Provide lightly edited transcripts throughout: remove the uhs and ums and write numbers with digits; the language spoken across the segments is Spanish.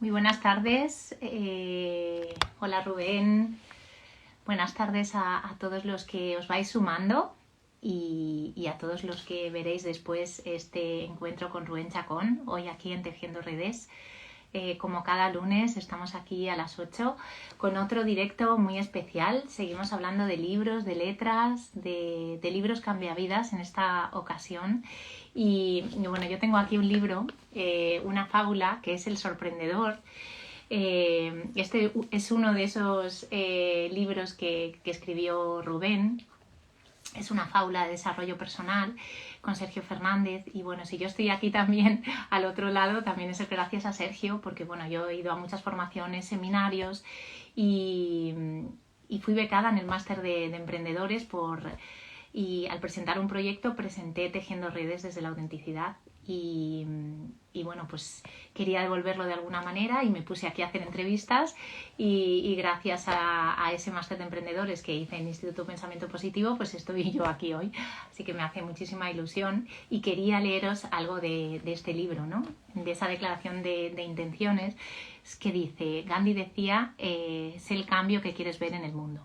Muy buenas tardes. Hola Rubén. Buenas tardes a todos los que os vais sumando y a todos los que veréis después este encuentro con Rubén Chacón, hoy aquí en Tejiendo Redes. Como cada lunes estamos aquí a las 8 con otro directo muy especial. Seguimos hablando de libros, de letras, de libros cambiavidas en esta ocasión. Y bueno, yo tengo aquí un libro, una fábula que es El Sorprendedor. Este es uno de esos libros que escribió Rubén. Es una fábula de desarrollo personal con Sergio Fernández. Y bueno, si yo estoy aquí también al otro lado, también es gracias a Sergio, porque bueno, yo he ido a muchas formaciones, seminarios y, y fui becada en el máster de emprendedores y al presentar un proyecto presenté Tejiendo Redes desde la autenticidad y bueno, pues quería devolverlo de alguna manera y me puse aquí a hacer entrevistas y gracias a ese máster de emprendedores que hice en Instituto Pensamiento Positivo, pues estoy yo aquí hoy. Así que me hace muchísima ilusión y quería leeros algo de este libro, ¿no? De esa declaración de intenciones que dice, Gandhi decía, sé el cambio que quieres ver en el mundo.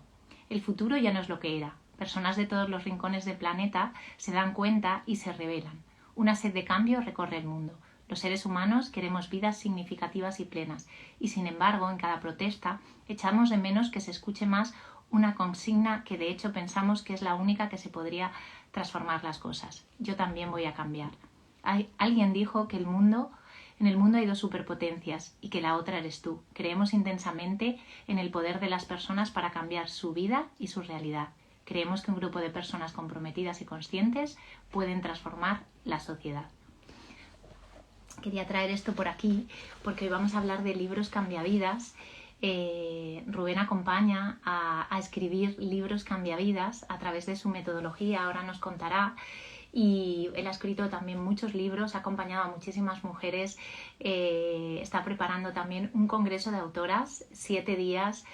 El futuro ya no es lo que era. Personas de todos los rincones del planeta se dan cuenta y se rebelan. Una sed de cambio recorre el mundo. Los seres humanos queremos vidas significativas y plenas, y sin embargo, en cada protesta, echamos de menos que se escuche más una consigna que de hecho pensamos que es la única que se podría transformar las cosas. Yo también voy a cambiar. Alguien dijo que en el mundo hay dos superpotencias y que la otra eres tú. Creemos intensamente en el poder de las personas para cambiar su vida y su realidad. Creemos que un grupo de personas comprometidas y conscientes pueden transformar la sociedad. Quería traer esto por aquí porque hoy vamos a hablar de libros cambiavidas. Rubén acompaña a escribir libros cambiavidas a través de su metodología, ahora nos contará. Y él ha escrito también muchos libros, ha acompañado a muchísimas mujeres, está preparando también un congreso de autoras, 7 días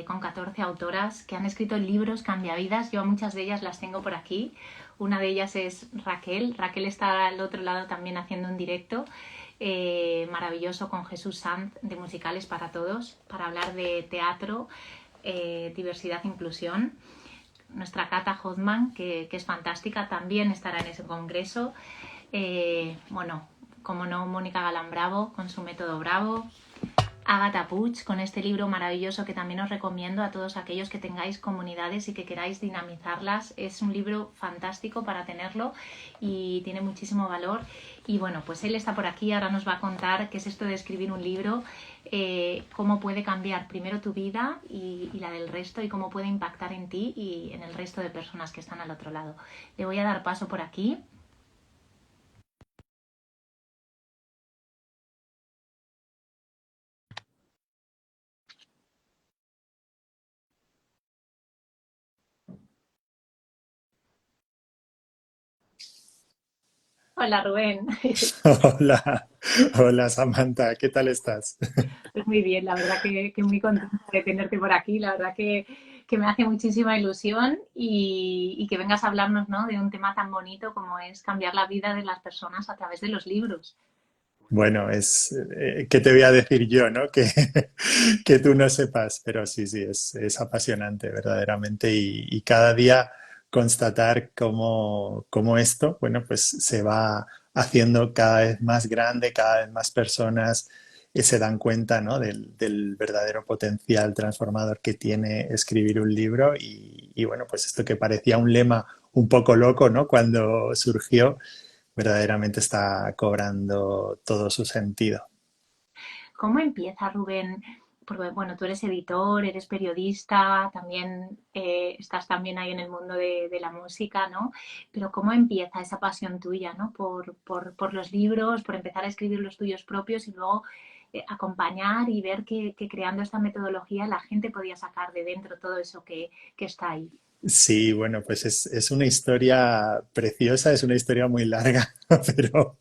con 14 autoras que han escrito libros cambiavidas. Yo a muchas de ellas las tengo por aquí. Una de ellas es Raquel. Raquel está al otro lado también haciendo un directo maravilloso con Jesús Sanz de Musicales para Todos para hablar de teatro, diversidad e inclusión. Nuestra Cata Hodman, que es fantástica, también estará en ese congreso. Bueno, como no, Mónica Galán Bravo con su método Bravo. Ágata Puig con este libro maravilloso que también os recomiendo a todos aquellos que tengáis comunidades y que queráis dinamizarlas. Es un libro fantástico para tenerlo y tiene muchísimo valor. Y bueno, pues él está por aquí, ahora nos va a contar qué es esto de escribir un libro, cómo puede cambiar primero tu vida y la del resto y cómo puede impactar en ti y en el resto de personas que están al otro lado. Le voy a dar paso por aquí. Hola Rubén. Hola, hola Samantha, ¿qué tal estás? Pues muy bien, la verdad que muy contenta de tenerte por aquí, la verdad que me hace muchísima ilusión y que vengas a hablarnos, ¿no? De un tema tan bonito como es cambiar la vida de las personas a través de los libros. Bueno, ¿qué te voy a decir yo, no? Que tú no sepas, pero sí, sí, es apasionante verdaderamente y cada día constatar cómo esto, bueno, pues se va haciendo cada vez más grande, cada vez más personas se dan cuenta, ¿no? Del verdadero potencial transformador que tiene escribir un libro y bueno, pues esto que parecía un lema un poco loco, ¿no? Cuando surgió verdaderamente está cobrando todo su sentido. ¿Cómo empieza, Rubén? Porque, bueno, tú eres editor, eres periodista, también estás también ahí en el mundo de la música, ¿no? Pero ¿cómo empieza esa pasión tuya, ¿no? Por los libros, por empezar a escribir los tuyos propios y luego acompañar y ver que creando esta metodología la gente podía sacar de dentro todo eso que está ahí. Sí, bueno, pues es una historia preciosa, es una historia muy larga, pero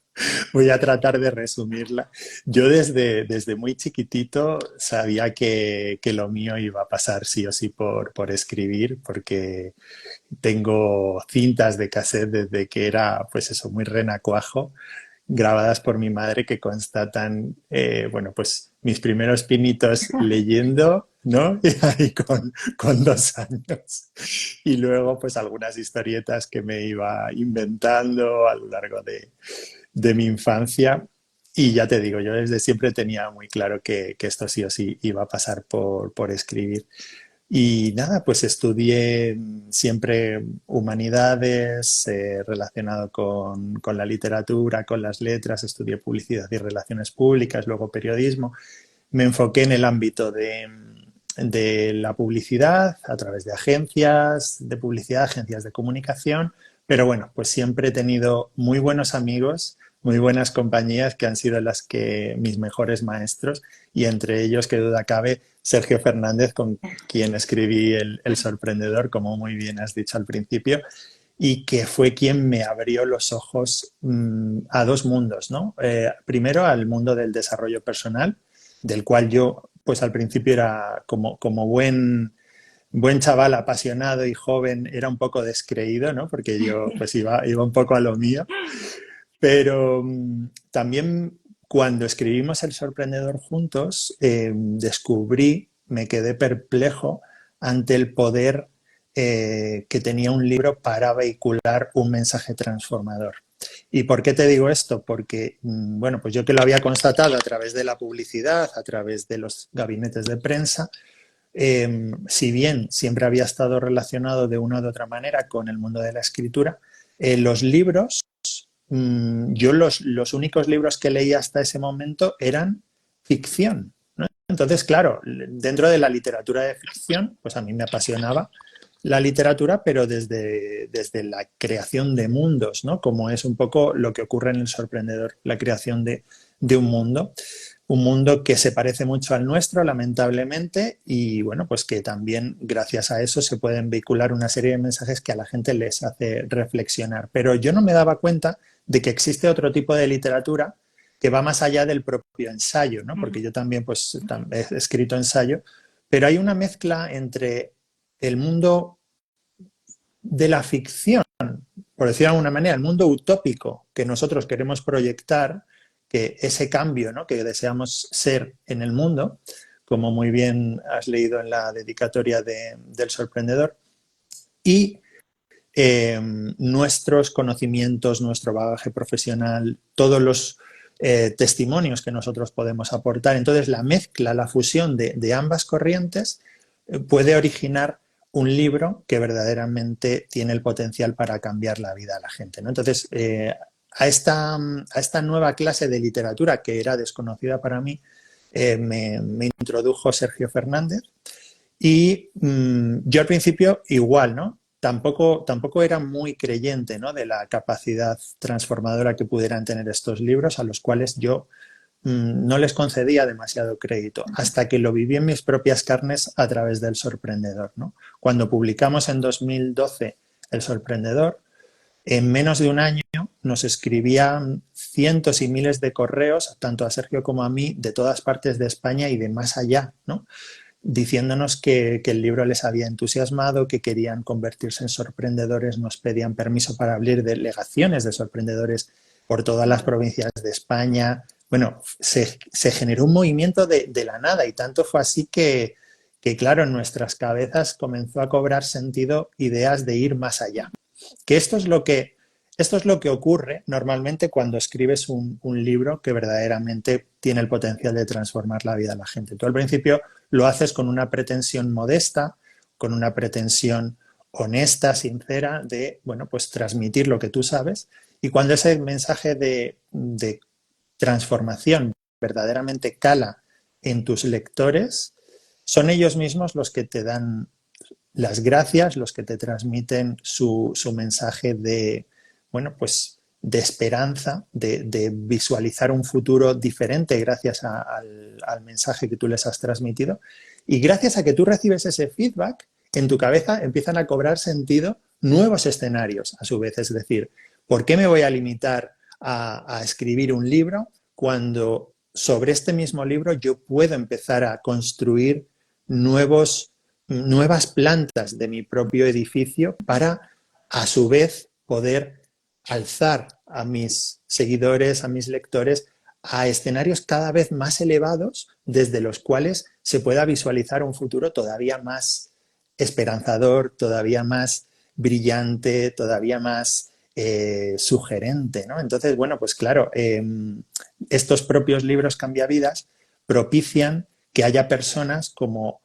voy a tratar de resumirla. Yo desde muy chiquitito sabía que lo mío iba a pasar sí o sí por escribir, porque tengo cintas de cassette desde que era, pues eso, muy renacuajo grabadas por mi madre que constatan, bueno, pues mis primeros pinitos leyendo, ¿no? Y ahí con 2 años. Y luego, pues algunas historietas que me iba inventando a lo largo de mi infancia. Y ya te digo, yo desde siempre tenía muy claro que esto sí o sí iba a pasar por escribir. Y nada, pues estudié siempre humanidades, relacionado con la literatura, con las letras, estudié publicidad y relaciones públicas, luego periodismo. Me enfoqué en el ámbito de la publicidad a través de agencias de publicidad, agencias de comunicación, pero bueno, pues siempre he tenido muy buenos amigos, muy buenas compañías que han sido las que mis mejores maestros y entre ellos, que duda cabe, Sergio Fernández, con quien escribí El Sorprendedor, como muy bien has dicho al principio, y que fue quien me abrió los ojos a dos mundos, ¿no? Primero al mundo del desarrollo personal, del cual yo, pues al principio era como buen chaval apasionado y joven, era un poco descreído, ¿no? Porque yo pues iba un poco a lo mío, pero también cuando escribimos El Sorprendedor juntos, descubrí, me quedé perplejo ante el poder que tenía un libro para vehicular un mensaje transformador. ¿Y por qué te digo esto? Porque, bueno, pues yo que lo había constatado a través de la publicidad, a través de los gabinetes de prensa, si bien siempre había estado relacionado de una u otra manera con el mundo de la escritura, los libros, yo los únicos libros que leí hasta ese momento eran ficción, ¿no? Entonces, claro, dentro de la literatura de ficción, pues a mí me apasionaba la literatura, pero desde la creación de mundos, ¿no? Como es un poco lo que ocurre en El Sorprendedor, la creación de un mundo que se parece mucho al nuestro, lamentablemente, y bueno, pues que también gracias a eso se pueden vehicular una serie de mensajes que a la gente les hace reflexionar. Pero yo no me daba cuenta de que existe otro tipo de literatura que va más allá del propio ensayo, ¿no? Porque yo también pues he escrito ensayo, pero hay una mezcla entre el mundo de la ficción, por decirlo de alguna manera, el mundo utópico que nosotros queremos proyectar, que ese cambio, ¿no?, que deseamos ser en el mundo, como muy bien has leído en la dedicatoria del Sorprendedor, y nuestros conocimientos, nuestro bagaje profesional, todos los testimonios que nosotros podemos aportar. Entonces, la mezcla, la fusión de ambas corrientes puede originar un libro que verdaderamente tiene el potencial para cambiar la vida a la gente, ¿no? Entonces, a esta nueva clase de literatura que era desconocida para mí, me introdujo Sergio Fernández y yo al principio igual, ¿no? Tampoco era muy creyente, ¿no?, de la capacidad transformadora que pudieran tener estos libros, a los cuales yo no les concedía demasiado crédito, hasta que lo viví en mis propias carnes a través del Sorprendedor, ¿no? Cuando publicamos en 2012 El Sorprendedor, en menos de un año nos escribían cientos y miles de correos, tanto a Sergio como a mí, de todas partes de España y de más allá, ¿no?, diciéndonos que el libro les había entusiasmado, que querían convertirse en sorprendedores, nos pedían permiso para abrir delegaciones de sorprendedores por todas las provincias de España. Bueno, se generó un movimiento de la nada y tanto fue así que, claro, en nuestras cabezas comenzó a cobrar sentido ideas de ir más allá. Que esto es lo que ocurre normalmente cuando escribes un libro que verdaderamente tiene el potencial de transformar la vida de la gente. Tú al principio lo haces con una pretensión modesta, con una pretensión honesta, sincera, de, bueno, pues transmitir lo que tú sabes. Y cuando ese mensaje de transformación verdaderamente cala en tus lectores, son ellos mismos los que te dan las gracias, los que te transmiten su mensaje de, bueno, pues de esperanza, de visualizar un futuro diferente gracias al mensaje que tú les has transmitido. Y gracias a que tú recibes ese feedback, en tu cabeza empiezan a cobrar sentido nuevos escenarios, a su vez. Es decir, ¿por qué me voy a limitar a escribir un libro cuando sobre este mismo libro yo puedo empezar a construir nuevas plantas de mi propio edificio para, a su vez, poder alzar a mis seguidores, a mis lectores, a escenarios cada vez más elevados desde los cuales se pueda visualizar un futuro todavía más esperanzador, todavía más brillante, todavía más sugerente, ¿no? Entonces, bueno, pues claro, estos propios libros cambiavidas propician que haya personas como,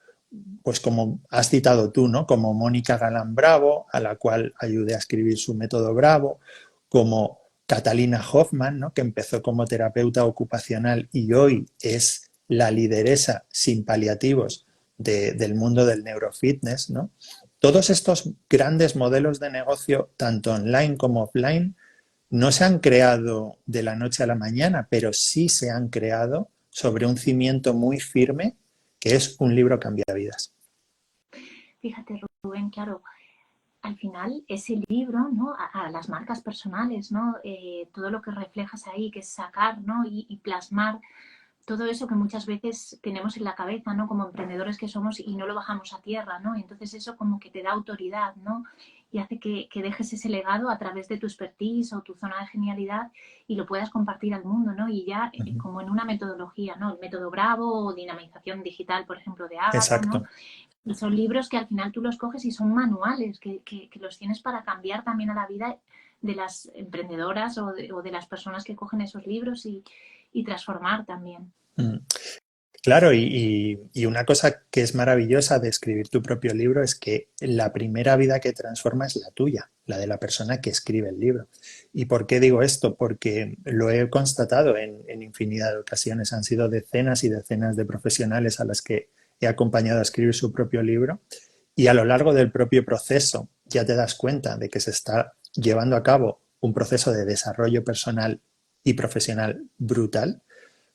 pues como has citado tú, ¿no? Como Mónica Galán Bravo, a la cual ayudé a escribir su método Bravo, como Catalina Hoffman, ¿no? Que empezó como terapeuta ocupacional y hoy es la lideresa sin paliativos del mundo del neurofitness, ¿no? Todos estos grandes modelos de negocio, tanto online como offline, no se han creado de la noche a la mañana, pero sí se han creado sobre un cimiento muy firme que es un libro cambiavidas. Fíjate, Rubén, claro, al final ese libro, ¿no? A las marcas personales, ¿no? Todo lo que reflejas ahí, que es sacar, ¿no? Y plasmar todo eso que muchas veces tenemos en la cabeza, ¿no? Como emprendedores que somos y no lo bajamos a tierra, ¿no? Entonces eso como que te da autoridad, ¿no? Y hace que dejes ese legado a través de tu expertise o tu zona de genialidad y lo puedas compartir al mundo, ¿no? Y ya como en una metodología, ¿no? El método Bravo o dinamización digital, por ejemplo, de Ágata, ¿no? Exacto. Y son libros que al final tú los coges y son manuales, que los tienes para cambiar también a la vida de las emprendedoras o de las personas que cogen esos libros y transformar también. Mm. Claro, y una cosa que es maravillosa de escribir tu propio libro es que la primera vida que transforma es la tuya, la de la persona que escribe el libro. ¿Y por qué digo esto? Porque lo he constatado en infinidad de ocasiones. Han sido decenas y decenas de profesionales a las que he acompañado a escribir su propio libro y a lo largo del propio proceso ya te das cuenta de que se está llevando a cabo un proceso de desarrollo personal y profesional brutal,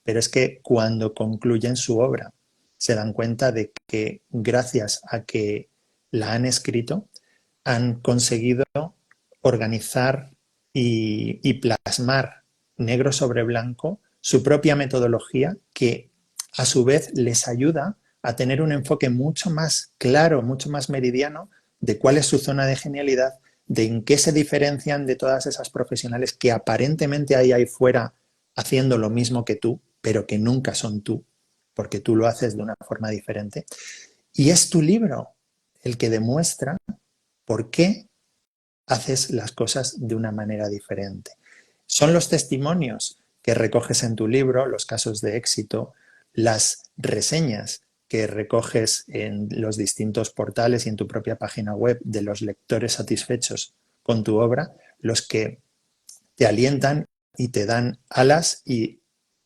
pero es que cuando concluyen su obra se dan cuenta de que gracias a que la han escrito, han conseguido organizar y plasmar negro sobre blanco su propia metodología que a su vez les ayuda a tener un enfoque mucho más claro, mucho más meridiano de cuál es su zona de genialidad, de en qué se diferencian de todas esas profesionales que aparentemente hay ahí fuera haciendo lo mismo que tú, pero que nunca son tú, porque tú lo haces de una forma diferente. Y es tu libro el que demuestra por qué haces las cosas de una manera diferente. Son los testimonios que recoges en tu libro, los casos de éxito, las reseñas que recoges en los distintos portales y en tu propia página web de los lectores satisfechos con tu obra, los que te alientan y te dan alas y,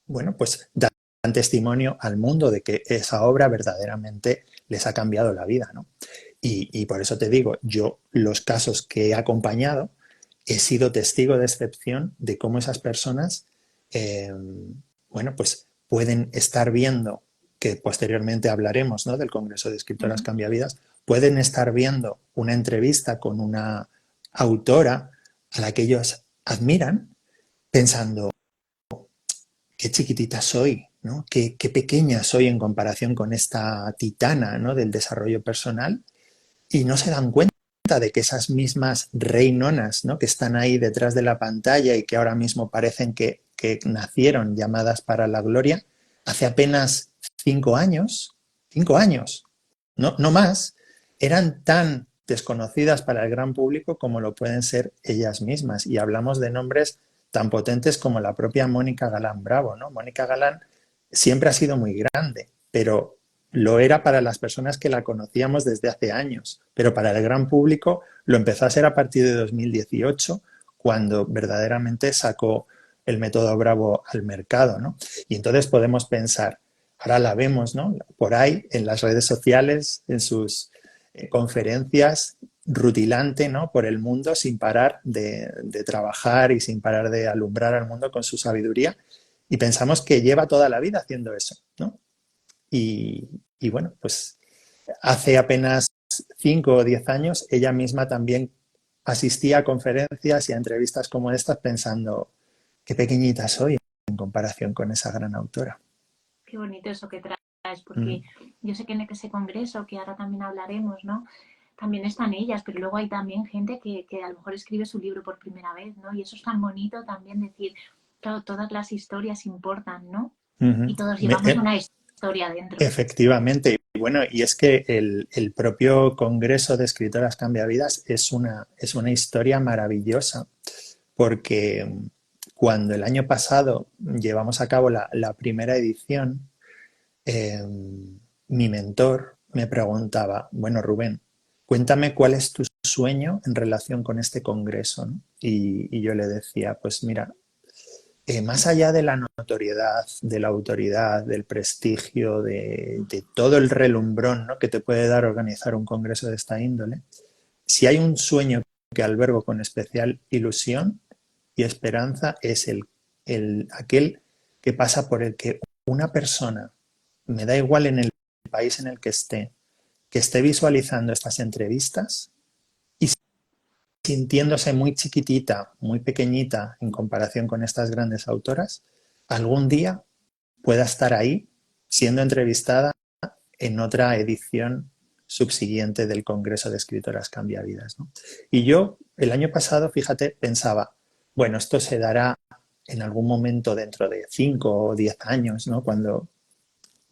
bueno, pues dan testimonio al mundo de que esa obra verdaderamente les ha cambiado la vida, ¿no? Y por eso te digo, yo los casos que he acompañado he sido testigo de excepción de cómo esas personas, eh, bueno, pues pueden estar viendo, que posteriormente hablaremos, ¿no? Del Congreso de Escritoras Cambiavidas, pueden estar viendo una entrevista con una autora a la que ellos admiran, pensando, qué chiquitita soy, ¿no? Qué pequeña soy en comparación con esta titana, ¿no? Del desarrollo personal, y no se dan cuenta de que esas mismas reinonas, ¿no? Que están ahí detrás de la pantalla y que ahora mismo parecen que nacieron llamadas para la gloria, hace apenas 5 años, no más, eran tan desconocidas para el gran público como lo pueden ser ellas mismas. Y hablamos de nombres tan potentes como la propia Mónica Galán Bravo, ¿no? Mónica Galán siempre ha sido muy grande, pero lo era para las personas que la conocíamos desde hace años, pero para el gran público lo empezó a ser a partir de 2018, cuando verdaderamente sacó el método Bravo al mercado, ¿no? Y entonces podemos pensar, ahora la vemos, ¿no? Por ahí, en las redes sociales, en sus conferencias, rutilante, ¿no? Por el mundo, sin parar de trabajar y sin parar de alumbrar al mundo con su sabiduría. Y pensamos que lleva toda la vida haciendo eso, ¿no? Y bueno, pues hace apenas 5 o 10 años ella misma también asistía a conferencias y a entrevistas como estas pensando, qué pequeñita soy en comparación con esa gran autora. Qué bonito eso que traes, Mm. porque yo sé que en ese congreso, que ahora también hablaremos, ¿no? También están ellas, pero luego hay también gente que a lo mejor escribe su libro por primera vez, ¿no? Y eso es tan bonito también decir, claro, todas las historias importan, ¿no? Y Ujú. todos llevamos una historia dentro. Efectivamente. Y bueno, y es que el propio Congreso de Escritoras Cambiavidas es una historia maravillosa, porque cuando el año pasado llevamos a cabo la primera edición, eh, mi mentor me preguntaba, bueno, Rubén, cuéntame cuál es tu sueño en relación con este congreso, ¿no? Y yo le decía, pues mira, más allá de la notoriedad, de la autoridad, del prestigio, de todo el relumbrón, ¿no?, que te puede dar organizar un congreso de esta índole, si hay un sueño que albergo con especial ilusión y esperanza, es aquel que pasa por el que una persona, me da igual en el país en el que esté visualizando estas entrevistas y sintiéndose muy chiquitita, muy pequeñita en comparación con estas grandes autoras, algún día pueda estar ahí siendo entrevistada en otra edición subsiguiente del Congreso de Escritoras Cambiavidas, ¿no? Y yo el año pasado, fíjate, pensaba, bueno, esto se dará en algún momento dentro de 5 o 10 años, ¿no?, cuando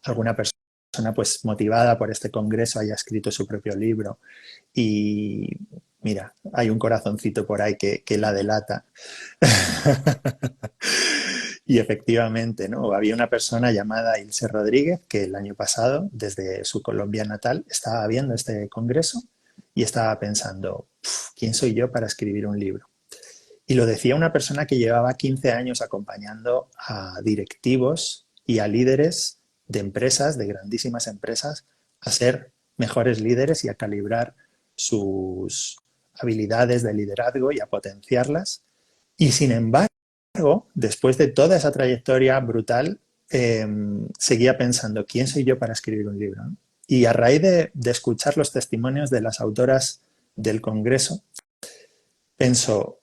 alguna persona pues motivada por este congreso haya escrito su propio libro y mira, hay un corazoncito por ahí que la delata. Y efectivamente, ¿no?, había una persona llamada Ilse Rodríguez que el año pasado, desde su Colombia natal, estaba viendo este congreso y estaba pensando, ¿quién soy yo para escribir un libro? Y lo decía una persona que llevaba 15 años acompañando a directivos y a líderes de empresas, de grandísimas empresas, a ser mejores líderes y a calibrar sus habilidades de liderazgo y a potenciarlas. Y sin embargo, después de toda esa trayectoria brutal, seguía pensando, ¿quién soy yo para escribir un libro?, ¿no? Y a raíz de escuchar los testimonios de las autoras del Congreso, pensó,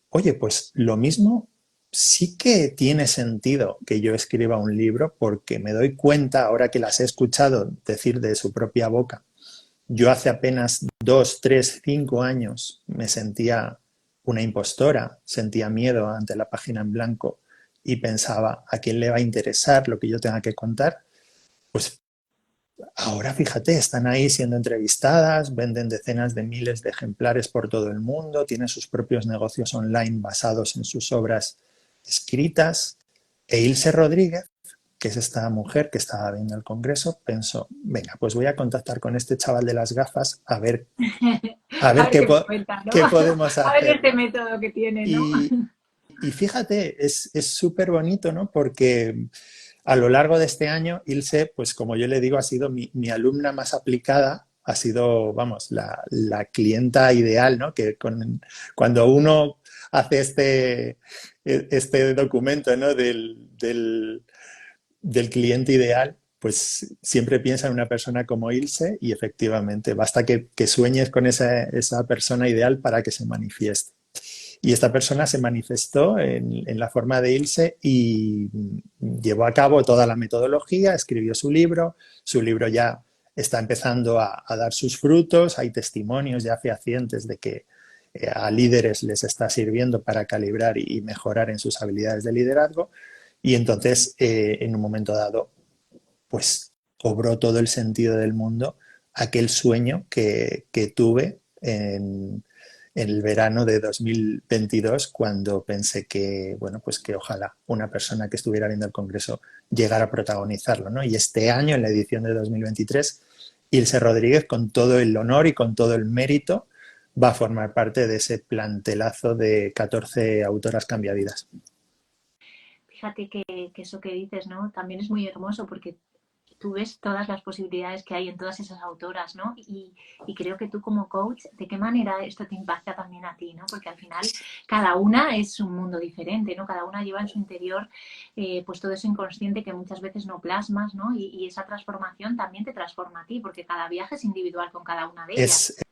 oye, pues lo mismo sí que tiene sentido que yo escriba un libro, porque me doy cuenta, ahora que las he escuchado decir de su propia boca, yo hace apenas 2, 3, 5 años me sentía una impostora, sentía miedo ante la página en blanco y pensaba, ¿a quién le va a interesar lo que yo tenga que contar? Pues ahora fíjate, están ahí siendo entrevistadas, venden decenas de miles de ejemplares por todo el mundo, tienen sus propios negocios online basados en sus obras escritas. E Ilse Rodríguez, que es esta mujer que estaba viendo el congreso, pensó, venga, pues voy a contactar con este chaval de las gafas a A ver ver qué me cuenta, ¿no? qué podemos A ver hacer, este ¿no? método que tiene, ¿no? Y, y fíjate, es súper bonito, ¿no? Porque a lo largo de este año, Ilse, pues como yo le digo, ha sido mi alumna más aplicada, ha sido, vamos, la clienta ideal, ¿no? Que cuando uno hace este documento, ¿no?, del cliente ideal, pues siempre piensa en una persona como Ilse y efectivamente basta que sueñes con esa persona ideal para que se manifieste. Y esta persona se manifestó en la forma de Ilse y llevó a cabo toda la metodología, escribió su libro ya está empezando a dar sus frutos, hay testimonios ya fehacientes de que a líderes les está sirviendo para calibrar y mejorar en sus habilidades de liderazgo y entonces en un momento dado pues cobró todo el sentido del mundo aquel sueño que tuve en el verano de 2022 cuando pensé que, bueno, pues que ojalá una persona que estuviera viendo el Congreso llegara a protagonizarlo, ¿no? Y este año, en la edición de 2023, Ilse Rodríguez, con todo el honor y con todo el mérito, va a formar parte de ese plantelazo de 14 autoras cambiavidas. Fíjate que eso que dices, ¿no? También es muy hermoso porque tú ves todas las posibilidades que hay en todas esas autoras, ¿no? Y creo que tú como coach, ¿de qué manera esto te impacta también a ti, ¿no? Porque al final cada una es un mundo diferente, ¿no? Cada una lleva en su interior pues todo eso inconsciente que muchas veces no plasmas, ¿no? Y esa transformación también te transforma a ti, porque cada viaje es individual con cada una de ellas. Es,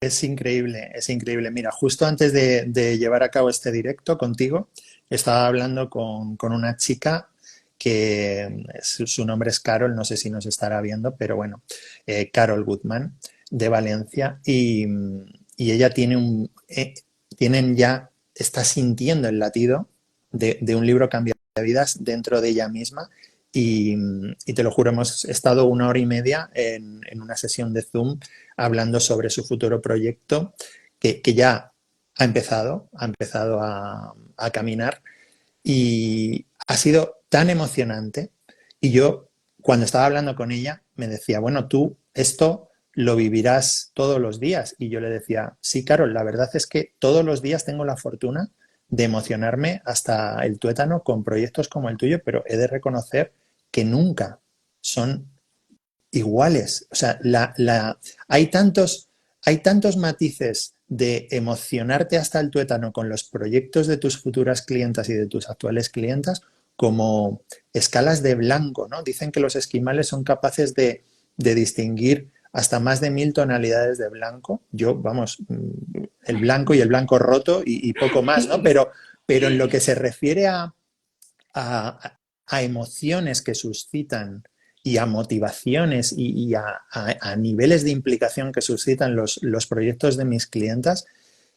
es increíble, es increíble. Mira, justo antes de llevar a cabo este directo contigo, estaba hablando con una chica que su nombre es Carol, no sé si nos estará viendo, pero bueno, Carol Goodman de Valencia y ella tienen ya, está sintiendo el latido de un libro cambia vidas dentro de ella misma. Y te lo juro, hemos estado 1 hora y media en una sesión de Zoom hablando sobre su futuro proyecto que ya ha empezado a caminar y ha sido tan emocionante. Y yo, cuando estaba hablando con ella, me decía, bueno, tú esto lo vivirás todos los días. Y yo le decía, sí, Carol, la verdad es que todos los días tengo la fortuna de emocionarme hasta el tuétano con proyectos como el tuyo, pero he de reconocer que nunca son iguales. O sea, hay tantos matices de emocionarte hasta el tuétano con los proyectos de tus futuras clientas y de tus actuales clientas como escalas de blanco, ¿no? Dicen que los esquimales son capaces de distinguir hasta más de 1000 tonalidades de blanco. Yo, vamos, el blanco y el blanco roto y poco más, ¿no? Pero en lo que se refiere a emociones que suscitan y a motivaciones y a niveles de implicación que suscitan los proyectos de mis clientas,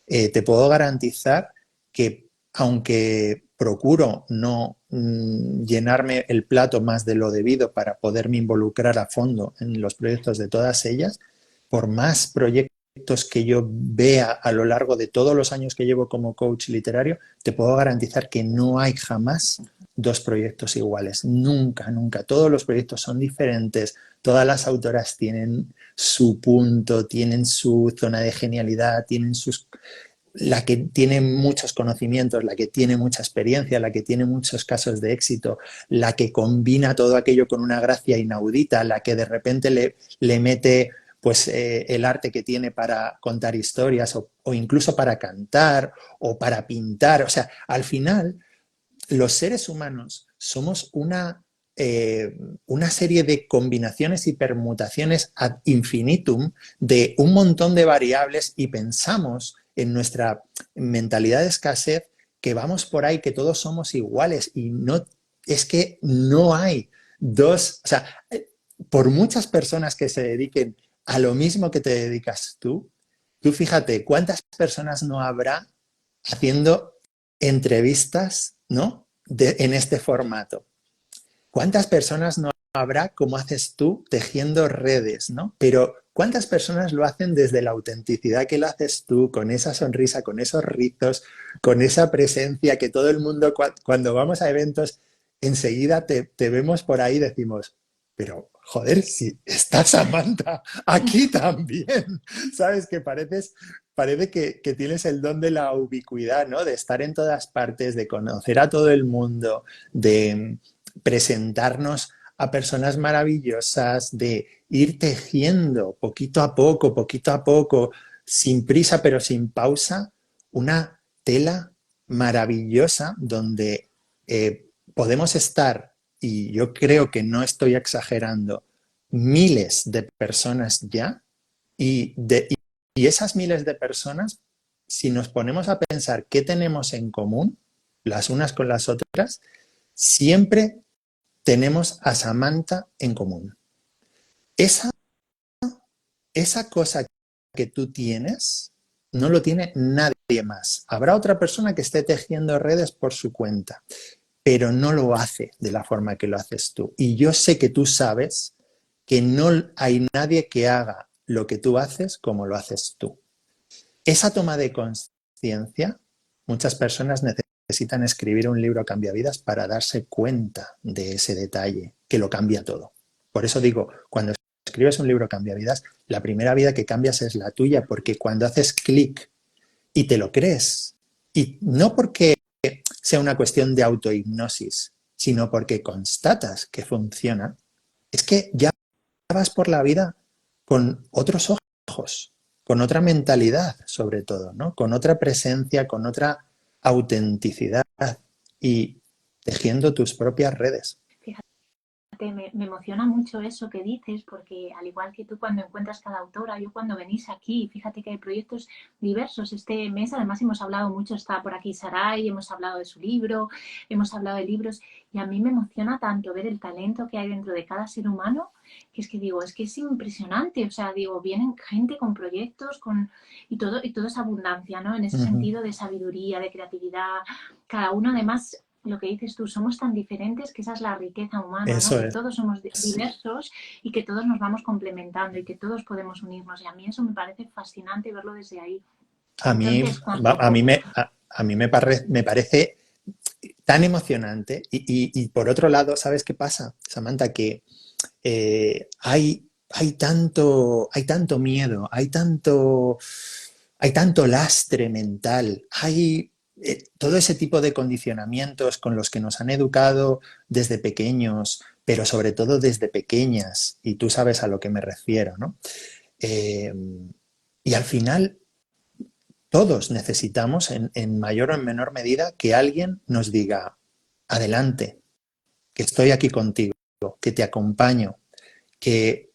te puedo garantizar que aunque procuro no llenarme el plato más de lo debido para poderme involucrar a fondo en los proyectos de todas ellas, por más proyectos que yo vea a lo largo de todos los años que llevo como coach literario, te puedo garantizar que no hay jamás dos proyectos iguales. Nunca, nunca. Todos los proyectos son diferentes. Todas las autoras tienen su punto, tienen su zona de genialidad, la que tiene muchos conocimientos, la que tiene mucha experiencia, la que tiene muchos casos de éxito, la que combina todo aquello con una gracia inaudita, la que de repente le mete pues el arte que tiene para contar historias o incluso para cantar o para pintar. O sea, al final los seres humanos somos una serie de combinaciones y permutaciones ad infinitum de un montón de variables y pensamos en nuestra mentalidad de escasez que vamos por ahí, que todos somos iguales y no, es que no hay dos, o sea, por muchas personas que se dediquen a lo mismo que te dedicas tú fíjate cuántas personas no habrá haciendo entrevistas, ¿no? En este formato. ¿Cuántas personas no habrá como haces tú tejiendo redes, ¿no? Pero ¿cuántas personas lo hacen desde la autenticidad que lo haces tú, con esa sonrisa, con esos rizos, con esa presencia que todo el mundo cuando vamos a eventos enseguida te vemos por ahí y decimos, pero joder, si está Samantha aquí también, ¿sabes? Que parece que tienes el don de la ubicuidad, ¿no? De estar en todas partes, de conocer a todo el mundo, de presentarnos a personas maravillosas, de ir tejiendo poquito a poco, sin prisa pero sin pausa, una tela maravillosa donde podemos estar, y yo creo que no estoy exagerando, miles de personas ya, y esas miles de personas, si nos ponemos a pensar qué tenemos en común, las unas con las otras, siempre tenemos a Samantha en común. Esa, esa cosa que tú tienes no lo tiene nadie más. Habrá otra persona que esté tejiendo redes por su cuenta, pero no lo hace de la forma que lo haces tú. Y yo sé que tú sabes que no hay nadie que haga lo que tú haces como lo haces tú. Esa toma de conciencia, muchas personas necesitan escribir un libro cambiavidas para darse cuenta de ese detalle que lo cambia todo. Por eso digo, cuando escribes un libro cambiavidas, la primera vida que cambias es la tuya, porque cuando haces clic y te lo crees, y no porque sea una cuestión de autohipnosis, sino porque constatas que funciona, es que ya vas por la vida con otros ojos, con otra mentalidad sobre todo, ¿no? Con otra presencia, con otra autenticidad y tejiendo tus propias redes. Fíjate fíjate, me emociona mucho eso que dices, porque al igual que tú cuando encuentras cada autora, yo cuando venís aquí, fíjate que hay proyectos diversos. Este mes además hemos hablado mucho, está por aquí Saray, hemos hablado de su libro, hemos hablado de libros, y a mí me emociona tanto ver el talento que hay dentro de cada ser humano, que es que digo, es que es impresionante. O sea, digo, vienen gente con proyectos, y todo es abundancia, ¿no? En ese Ujú. sentido de sabiduría, de creatividad, cada uno además, lo que dices tú, somos tan diferentes que esa es la riqueza humana, ¿no? Eso Que es. todos somos diversos y que todos nos vamos complementando y que todos podemos unirnos. Y a mí eso me parece fascinante verlo desde ahí. A mí, Entonces, cuando... a mí me parece tan emocionante y por otro lado, ¿sabes qué pasa, Samantha? Que hay tanto miedo, hay tanto lastre mental, hay todo ese tipo de condicionamientos con los que nos han educado desde pequeños, pero sobre todo desde pequeñas, y tú sabes a lo que me refiero, ¿no? Eh, y al final todos necesitamos, en mayor o en menor medida, que alguien nos diga, adelante, que estoy aquí contigo, que te acompaño, que,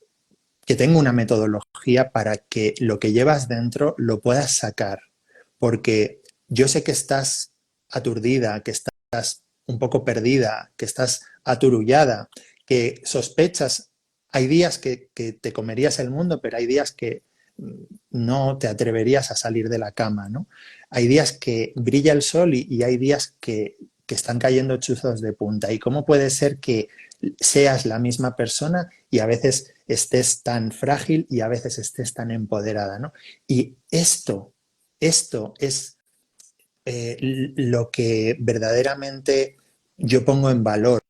que tengo una metodología para que lo que llevas dentro lo puedas sacar. Porque yo sé que estás aturdida, que estás un poco perdida, que estás aturullada, que sospechas, hay días que te comerías el mundo, pero hay días que no te atreverías a salir de la cama, ¿no? Hay días que brilla el sol y hay días que están cayendo chuzos de punta. ¿Y cómo puede ser que seas la misma persona y a veces estés tan frágil y a veces estés tan empoderada, ¿no? Y esto es lo que verdaderamente yo pongo en valor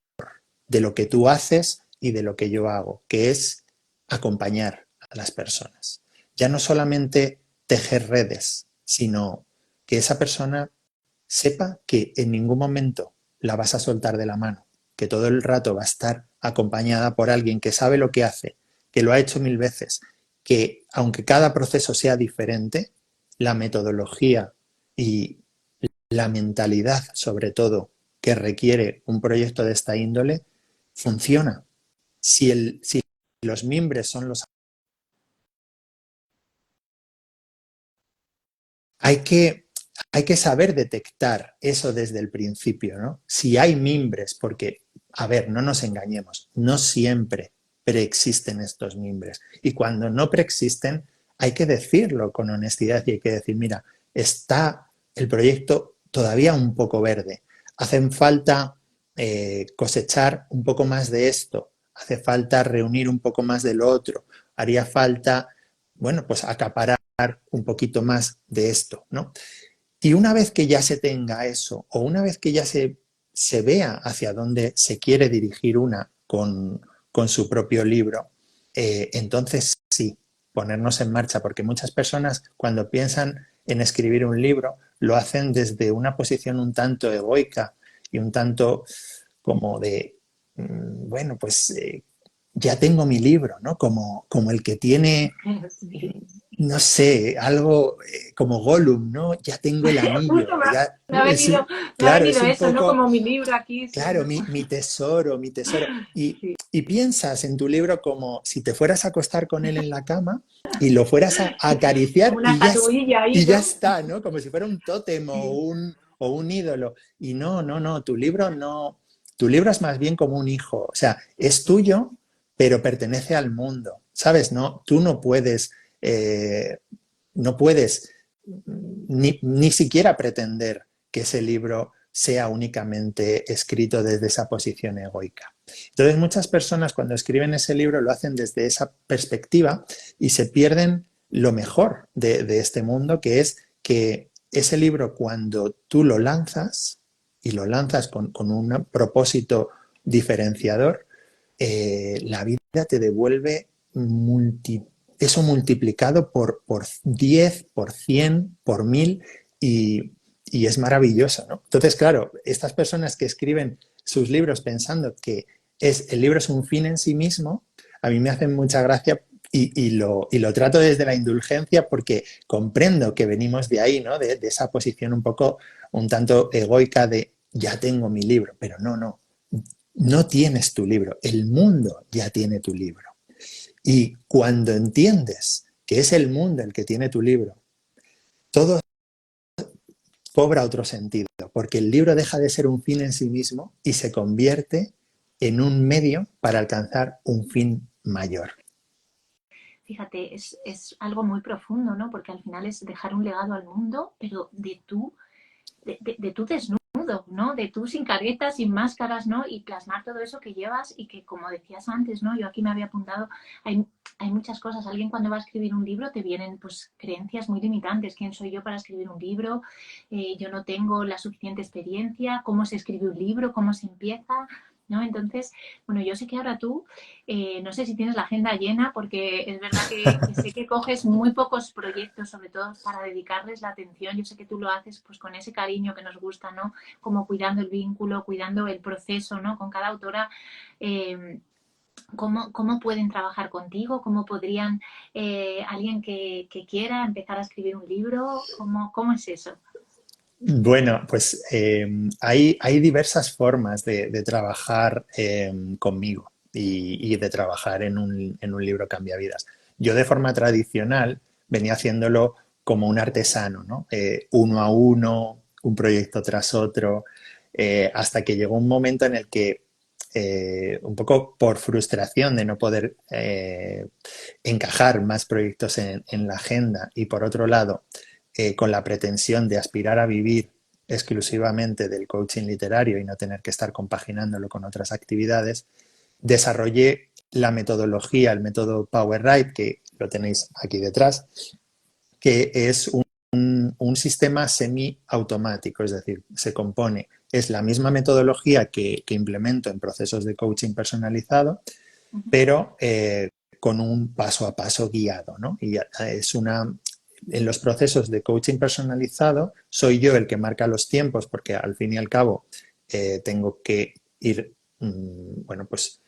de lo que tú haces y de lo que yo hago, que es acompañar a las personas. Ya no solamente tejer redes, sino que esa persona sepa que en ningún momento la vas a soltar de la mano, que todo el rato va a estar acompañada por alguien que sabe lo que hace, que lo ha hecho mil veces, que aunque cada proceso sea diferente, la metodología y la mentalidad, sobre todo, que requiere un proyecto de esta índole, funciona. Si los mimbres son los... Hay que, hay que saber detectar eso desde el principio, ¿no? Si hay mimbres, porque, a ver, no nos engañemos, no siempre preexisten estos mimbres. Y cuando no preexisten, hay que decirlo con honestidad y hay que decir, mira, está el proyecto todavía un poco verde. Hacen falta cosechar un poco más de esto, hace falta reunir un poco más de lo otro, haría falta, bueno, pues acaparar un poquito más de esto, ¿no? Y una vez que ya se tenga eso, o una vez que ya se vea hacia dónde se quiere dirigir una con su propio libro, entonces sí, ponernos en marcha, porque muchas personas cuando piensan en escribir un libro lo hacen desde una posición un tanto egoica y un tanto como de, bueno, pues ya tengo mi libro, ¿no? Como el que tiene Sí. no sé, algo como Gollum, ¿no? Ya tengo el anillo, Justo ya, me ha venido, me ha claro, es venido un eso, ¿no? poco, Como mi libro aquí, sí, claro, ¿no? mi tesoro, mi tesoro. Sí. Y piensas en tu libro como si te fueras a acostar con él en la cama y lo fueras a Como acariciar una estatuilla ahí, y ya ¿no? está, ¿no? Como si fuera un tótem Sí. o un ídolo. Y no, no, no, tu libro es más bien como un hijo, o sea, es tuyo, pero pertenece al mundo, ¿sabes? No, tú eh, no puedes ni siquiera pretender que ese libro sea únicamente escrito desde esa posición egoica. Entonces muchas personas cuando escriben ese libro lo hacen desde esa perspectiva y se pierden lo mejor de este mundo, que es que ese libro cuando tú lo lanzas y lo lanzas con un propósito diferenciador, la vida te devuelve eso multiplicado por 10, por 100, por 1000 y es maravilloso, ¿no? Entonces, claro, estas personas que escriben sus libros pensando que el libro es un fin en sí mismo, a mí me hacen mucha gracia y lo trato desde la indulgencia porque comprendo que venimos de ahí, ¿no? De esa posición un poco, un tanto egoica de ya tengo mi libro, pero no, no. no tienes tu libro, el mundo ya tiene tu libro. Y cuando entiendes que es el mundo el que tiene tu libro, todo cobra otro sentido, porque el libro deja de ser un fin en sí mismo y se convierte en un medio para alcanzar un fin mayor. Fíjate, es algo muy profundo, ¿no? Porque al final es dejar un legado al mundo, pero de tú desnudo, ¿no? De tú sin caretas, sin máscaras, ¿no? Y plasmar todo eso que llevas y que, como decías antes, ¿no? Yo aquí me había apuntado, hay muchas cosas. Alguien cuando va a escribir un libro te vienen pues creencias muy limitantes. ¿Quién soy yo para escribir un libro? Yo no tengo la suficiente experiencia. ¿Cómo se escribe un libro? ¿Cómo se empieza? ¿No? Entonces, bueno, yo sé que ahora tú, no sé si tienes la agenda llena, porque es verdad que sé que coges muy pocos proyectos, sobre todo para dedicarles la atención. Yo sé que tú lo haces pues con ese cariño que nos gusta, ¿no? Como cuidando el vínculo, cuidando el proceso, ¿no? Con cada autora. ¿Cómo pueden trabajar contigo? ¿Cómo podrían alguien que quiera empezar a escribir un libro? ¿Cómo es eso? Bueno, pues hay diversas formas de trabajar conmigo y de trabajar en un libro cambiavidas. Yo de forma tradicional venía haciéndolo como un artesano, ¿no? Uno a uno, un proyecto tras otro, hasta que llegó un momento en el que, un poco por frustración de no poder encajar más proyectos en la agenda y por otro lado, con la pretensión de aspirar a vivir exclusivamente del coaching literario y no tener que estar compaginándolo con otras actividades, desarrollé la metodología, el método PowerWrite, que lo tenéis aquí detrás, que es un sistema semiautomático, es decir, se compone, es la misma metodología que implemento en procesos de coaching personalizado, pero con un paso a paso guiado, ¿no? Y es en los procesos de coaching personalizado soy yo el que marca los tiempos porque al fin y al cabo tengo que ir, bueno, pues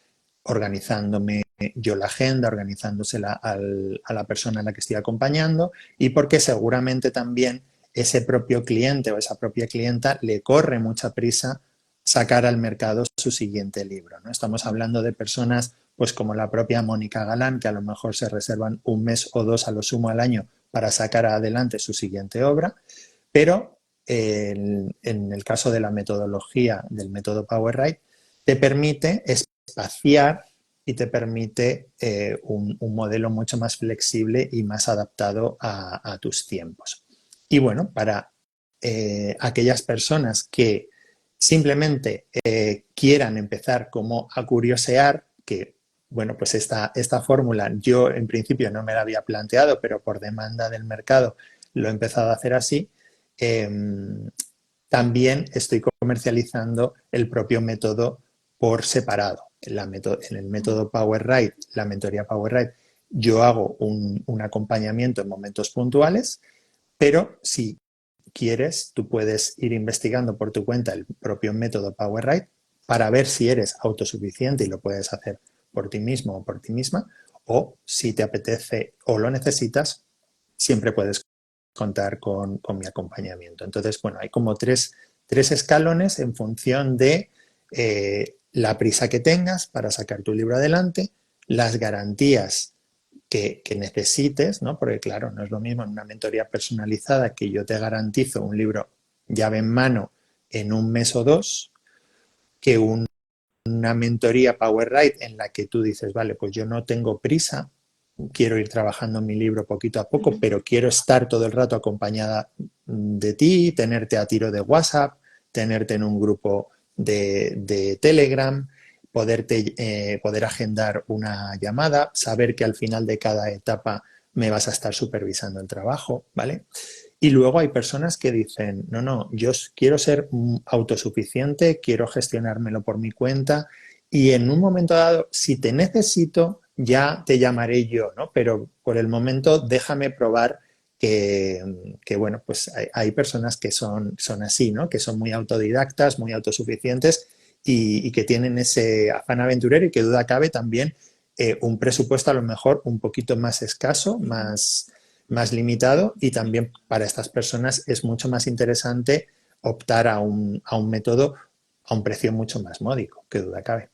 organizándome yo la agenda, organizándosela a la persona a la que estoy acompañando y porque seguramente también ese propio cliente o esa propia clienta le corre mucha prisa sacar al mercado su siguiente libro, ¿no? Estamos hablando de personas pues como la propia Mónica Galán, que a lo mejor se reservan un mes o dos a lo sumo al año para sacar adelante su siguiente obra, pero en el caso de la metodología del método PowerWrite, te permite espaciar y te permite un modelo mucho más flexible y más adaptado a tus tiempos. Y bueno, para aquellas personas que simplemente quieran empezar como a curiosear, que bueno, pues esta fórmula yo en principio no me la había planteado, pero por demanda del mercado lo he empezado a hacer así. También estoy comercializando el propio método por separado. En el método PowerWrite, la mentoría PowerWrite, yo hago un acompañamiento en momentos puntuales, pero si quieres, tú puedes ir investigando por tu cuenta el propio método PowerWrite para ver si eres autosuficiente y lo puedes hacer por ti mismo o por ti misma, o si te apetece o lo necesitas, siempre puedes contar con mi acompañamiento. Entonces, bueno, hay como tres escalones en función de la prisa que tengas para sacar tu libro adelante, las garantías que necesites, ¿no? Porque claro, no es lo mismo en una mentoría personalizada que yo te garantizo un libro llave en mano en un mes o dos, que una mentoría PowerWrite en la que tú dices, vale, pues yo no tengo prisa, quiero ir trabajando en mi libro poquito a poco, pero quiero estar todo el rato acompañada de ti, tenerte a tiro de WhatsApp, tenerte en un grupo de Telegram, poder agendar una llamada, saber que al final de cada etapa me vas a estar supervisando el trabajo, ¿vale? Y luego hay personas que dicen, no, no, yo quiero ser autosuficiente, quiero gestionármelo por mi cuenta y en un momento dado, si te necesito, ya te llamaré yo, ¿no? Pero por el momento déjame probar que bueno, pues hay personas que son así, ¿no? Que son muy autodidactas, muy autosuficientes y que tienen ese afán aventurero y que duda cabe también un presupuesto a lo mejor un poquito más escaso, más limitado y también para estas personas es mucho más interesante optar a un método a un precio mucho más módico, qué duda cabe.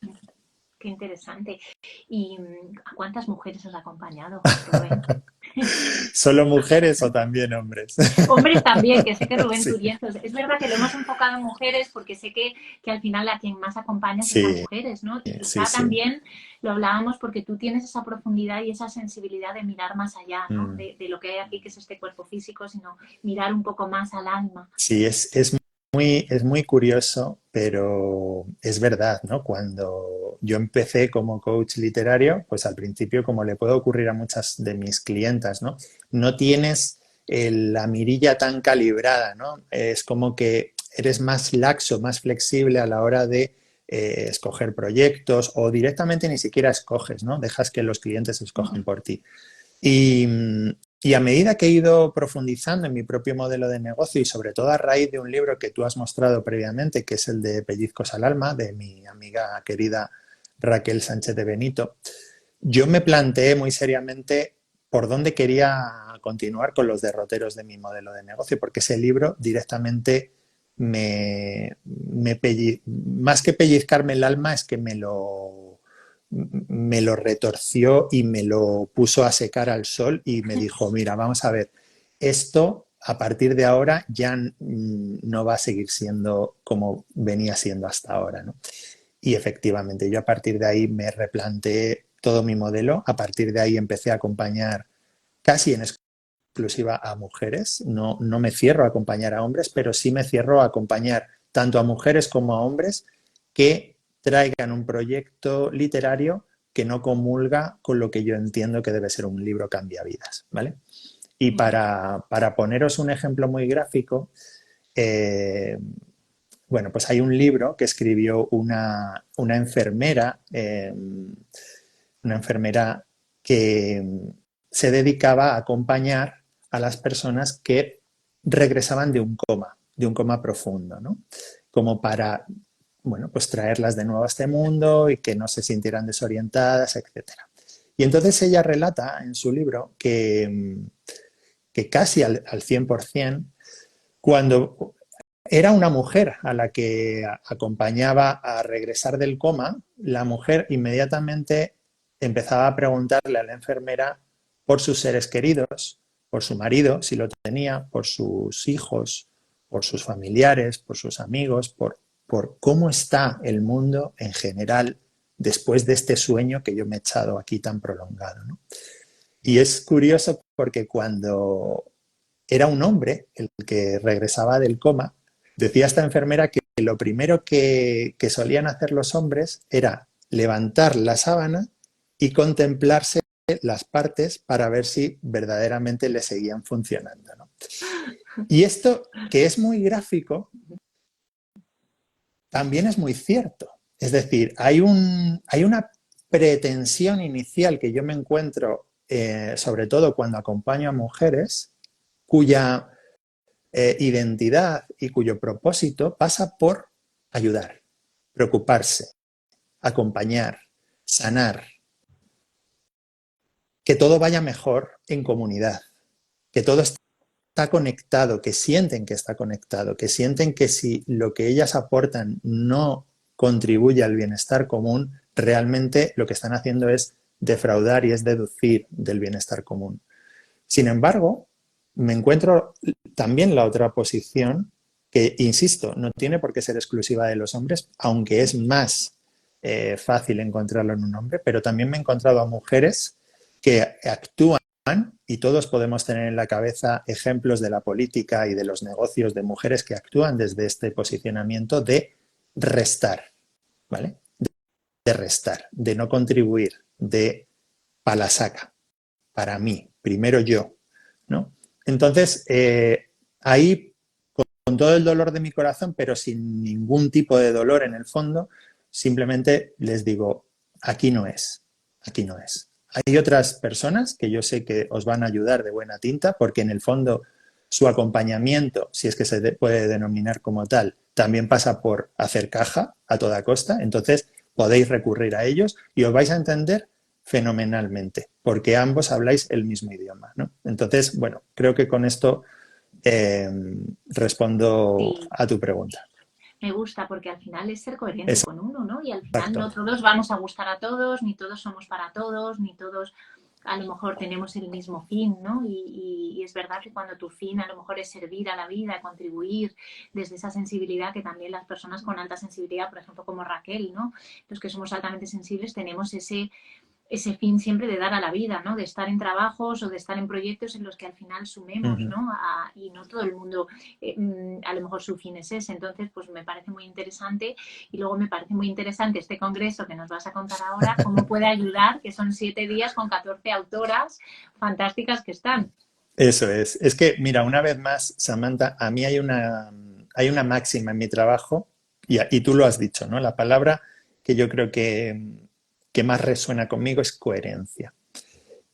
Qué interesante. ¿Y a cuántas mujeres has acompañado, Rubén? ¿Solo mujeres o también hombres? Hombres también, que sé que Rubén Sí, Turientos. Es verdad que lo hemos enfocado en mujeres porque sé que al final a quien más acompañas es a sí, mujeres, ¿no? Y sí, quizá sí. también lo hablábamos porque tú tienes esa profundidad y esa sensibilidad de mirar más allá, ¿no? Mm. De lo que hay aquí, que es este cuerpo físico, sino mirar un poco más al alma. Sí, es muy curioso, pero es verdad, ¿no? Cuando yo empecé como coach literario, pues al principio, como le puede ocurrir a muchas de mis clientas, ¿no? No tienes la mirilla tan calibrada, ¿no? Es como que eres más laxo, más flexible a la hora de escoger proyectos o directamente ni siquiera escoges, ¿no? Dejas que los clientes escojan por ti. Y, y a medida que he ido profundizando en mi propio modelo de negocio y sobre todo a raíz de un libro que tú has mostrado previamente, que es el de Pellizcos al alma, de mi amiga querida Raquel Sánchez de Benito, yo me planteé muy seriamente por dónde quería continuar con los derroteros de mi modelo de negocio, porque ese libro directamente más que pellizcarme el alma, es que me lo retorció y me lo puso a secar al sol y me dijo, mira, vamos a ver, esto a partir de ahora ya no va a seguir siendo como venía siendo hasta ahora, ¿no? Y efectivamente, yo a partir de ahí me replanteé todo mi modelo, a partir de ahí empecé a acompañar casi en exclusiva a mujeres, no me cierro a acompañar a hombres, pero sí me cierro a acompañar tanto a mujeres como a hombres que traigan un proyecto literario que no comulga con lo que yo entiendo que debe ser un libro cambiavidas, ¿vale? Y para poneros un ejemplo muy gráfico, eh, bueno, pues hay un libro que escribió una enfermera que se dedicaba a acompañar a las personas que regresaban de un coma profundo, ¿no? Como para, bueno, pues traerlas de nuevo a este mundo y que no se sintieran desorientadas, etcétera. Y entonces ella relata en su libro que casi al 100%, cuando era una mujer a la que acompañaba a regresar del coma, la mujer inmediatamente empezaba a preguntarle a la enfermera por sus seres queridos, por su marido, si lo tenía, por sus hijos, por sus familiares, por sus amigos, por cómo está el mundo en general después de este sueño que yo me he echado aquí tan prolongado, ¿no? Y es curioso porque cuando era un hombre el que regresaba del coma, decía esta enfermera que lo primero que solían hacer los hombres era levantar la sábana y contemplarse las partes para ver si verdaderamente le seguían funcionando, ¿no? Y esto, que es muy gráfico, también es muy cierto. Es decir, hay una pretensión inicial que yo me encuentro, sobre todo cuando acompaño a mujeres, cuya identidad y cuyo propósito pasa por ayudar, preocuparse, acompañar, sanar, que todo vaya mejor en comunidad, que todo está conectado, que sienten que está conectado, que sienten que si lo que ellas aportan no contribuye al bienestar común, realmente lo que están haciendo es defraudar y es deducir del bienestar común. Sin embargo, me encuentro también la otra posición que, insisto, no tiene por qué ser exclusiva de los hombres, aunque es más fácil encontrarlo en un hombre, pero también me he encontrado a mujeres que actúan y todos podemos tener en la cabeza ejemplos de la política y de los negocios de mujeres que actúan desde este posicionamiento de restar, ¿vale? De restar, de no contribuir, de palasaca, para mí, primero yo, ¿no? Entonces, ahí, con todo el dolor de mi corazón, pero sin ningún tipo de dolor en el fondo, simplemente les digo, aquí no es, aquí no es. Hay otras personas que yo sé que os van a ayudar de buena tinta, porque en el fondo su acompañamiento, si es que se puede denominar como tal, también pasa por hacer caja a toda costa. Entonces, podéis recurrir a ellos y os vais a entender fenomenalmente, porque ambos habláis el mismo idioma, ¿no? Entonces, bueno, creo que con esto respondo Sí, a tu pregunta. Me gusta porque al final es ser coherente con uno, ¿no? Y al final Exacto. no todos vamos a gustar a todos, ni todos somos para todos, ni todos a lo mejor tenemos el mismo fin, ¿no? Y es verdad que cuando tu fin a lo mejor es servir a la vida, contribuir desde esa sensibilidad que también las personas con alta sensibilidad, por ejemplo, como Raquel, ¿no? Los que somos altamente sensibles tenemos ese fin siempre de dar a la vida, ¿no? De estar en trabajos o de estar en proyectos en los que al final sumemos, Ujú. ¿no? Y no todo el mundo, a lo mejor su fin es ese. Entonces, pues me parece muy interesante y luego me parece muy interesante este congreso que nos vas a contar ahora, cómo puede ayudar, que son 7 días con 14 autoras fantásticas que están. Eso es. Es que, mira, una vez más, Samantha, a mí hay una máxima en mi trabajo, y tú lo has dicho, ¿no? La palabra que yo creo que más resuena conmigo es coherencia.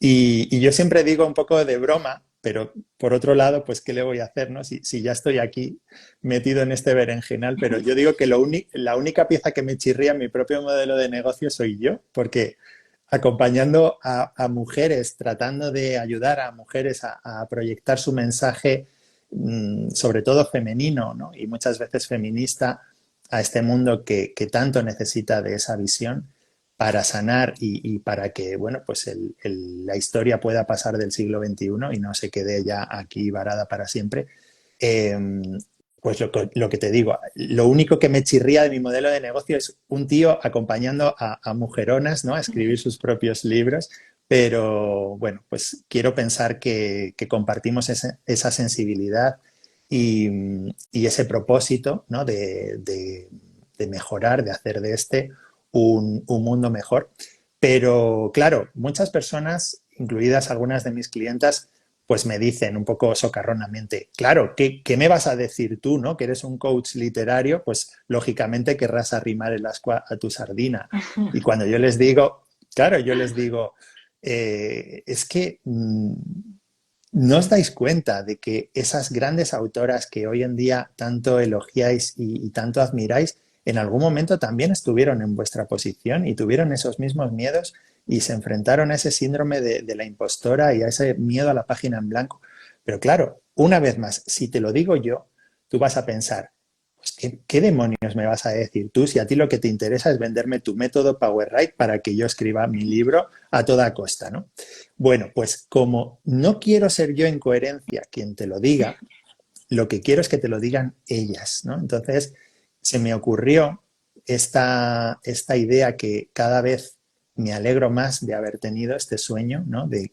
Y yo siempre digo un poco de broma, pero por otro lado, pues, ¿qué le voy a hacer, no? Si ya estoy aquí metido en este berenjenal, pero yo digo que la única pieza que me chirría en mi propio modelo de negocio soy yo, porque acompañando a mujeres, tratando de ayudar a mujeres a proyectar su mensaje, sobre todo femenino, ¿no? Y muchas veces feminista, a este mundo que tanto necesita de esa visión para sanar y para que, bueno, pues la historia pueda pasar del siglo XXI y no se quede ya aquí varada para siempre. Eh, pues lo que te digo, lo único que me chirría de mi modelo de negocio es un tío acompañando a mujeronas, ¿no? A escribir sus propios libros, pero bueno, pues quiero pensar que compartimos esa sensibilidad y ese propósito, ¿no? De mejorar, de hacer de este un mundo mejor. Pero claro, muchas personas, incluidas algunas de mis clientas, pues me dicen un poco socarronamente, claro, ¿qué me vas a decir tú, no? Que eres un coach literario, pues lógicamente querrás arrimar el ascua a tu sardina. Y cuando yo les digo, claro, yo les digo, es que no os dais cuenta de que esas grandes autoras que hoy en día tanto elogiáis y tanto admiráis, en algún momento también estuvieron en vuestra posición y tuvieron esos mismos miedos y se enfrentaron a ese síndrome de la impostora y a ese miedo a la página en blanco. Pero claro, una vez más, si te lo digo yo, tú vas a pensar, pues ¿qué demonios me vas a decir tú si a ti lo que te interesa es venderme tu método PowerWrite para que yo escriba mi libro a toda costa, ¿no? Bueno, pues como no quiero ser yo en coherencia quien te lo diga, lo que quiero es que te lo digan ellas, ¿no? Entonces se me ocurrió esta idea que cada vez me alegro más de haber tenido este sueño, ¿no? De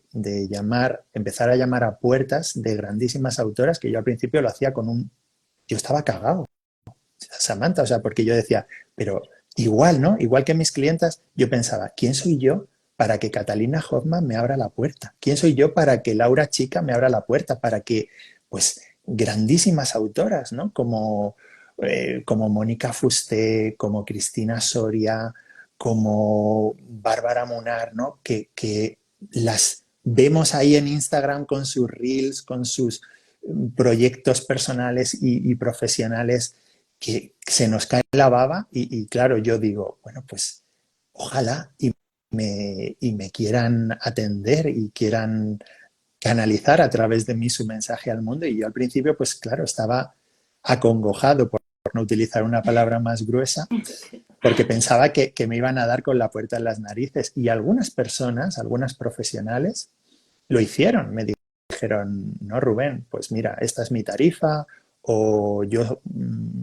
empezar a llamar a puertas de grandísimas autoras que yo al principio lo hacía yo estaba cagado, Samantha, o sea, porque yo decía, pero igual, ¿no? Igual que mis clientas, yo pensaba, ¿quién soy yo para que Catalina Hoffman me abra la puerta? ¿Quién soy yo para que Laura Chica me abra la puerta? Para que, pues, grandísimas autoras, ¿no? Como Mónica Fusté, como Cristina Soria, como Bárbara Munar, ¿no? Que las vemos ahí en Instagram con sus reels, con sus proyectos personales y profesionales que se nos cae la baba y claro, yo digo, bueno, pues ojalá y me quieran atender y quieran canalizar a través de mí su mensaje al mundo. Y yo al principio, pues claro, estaba acongojado, por no utilizar una palabra más gruesa, porque pensaba que me iban a dar con la puerta en las narices. Y algunas personas, algunas profesionales, lo hicieron. Me dijeron, no, Rubén, pues mira, esta es mi tarifa o yo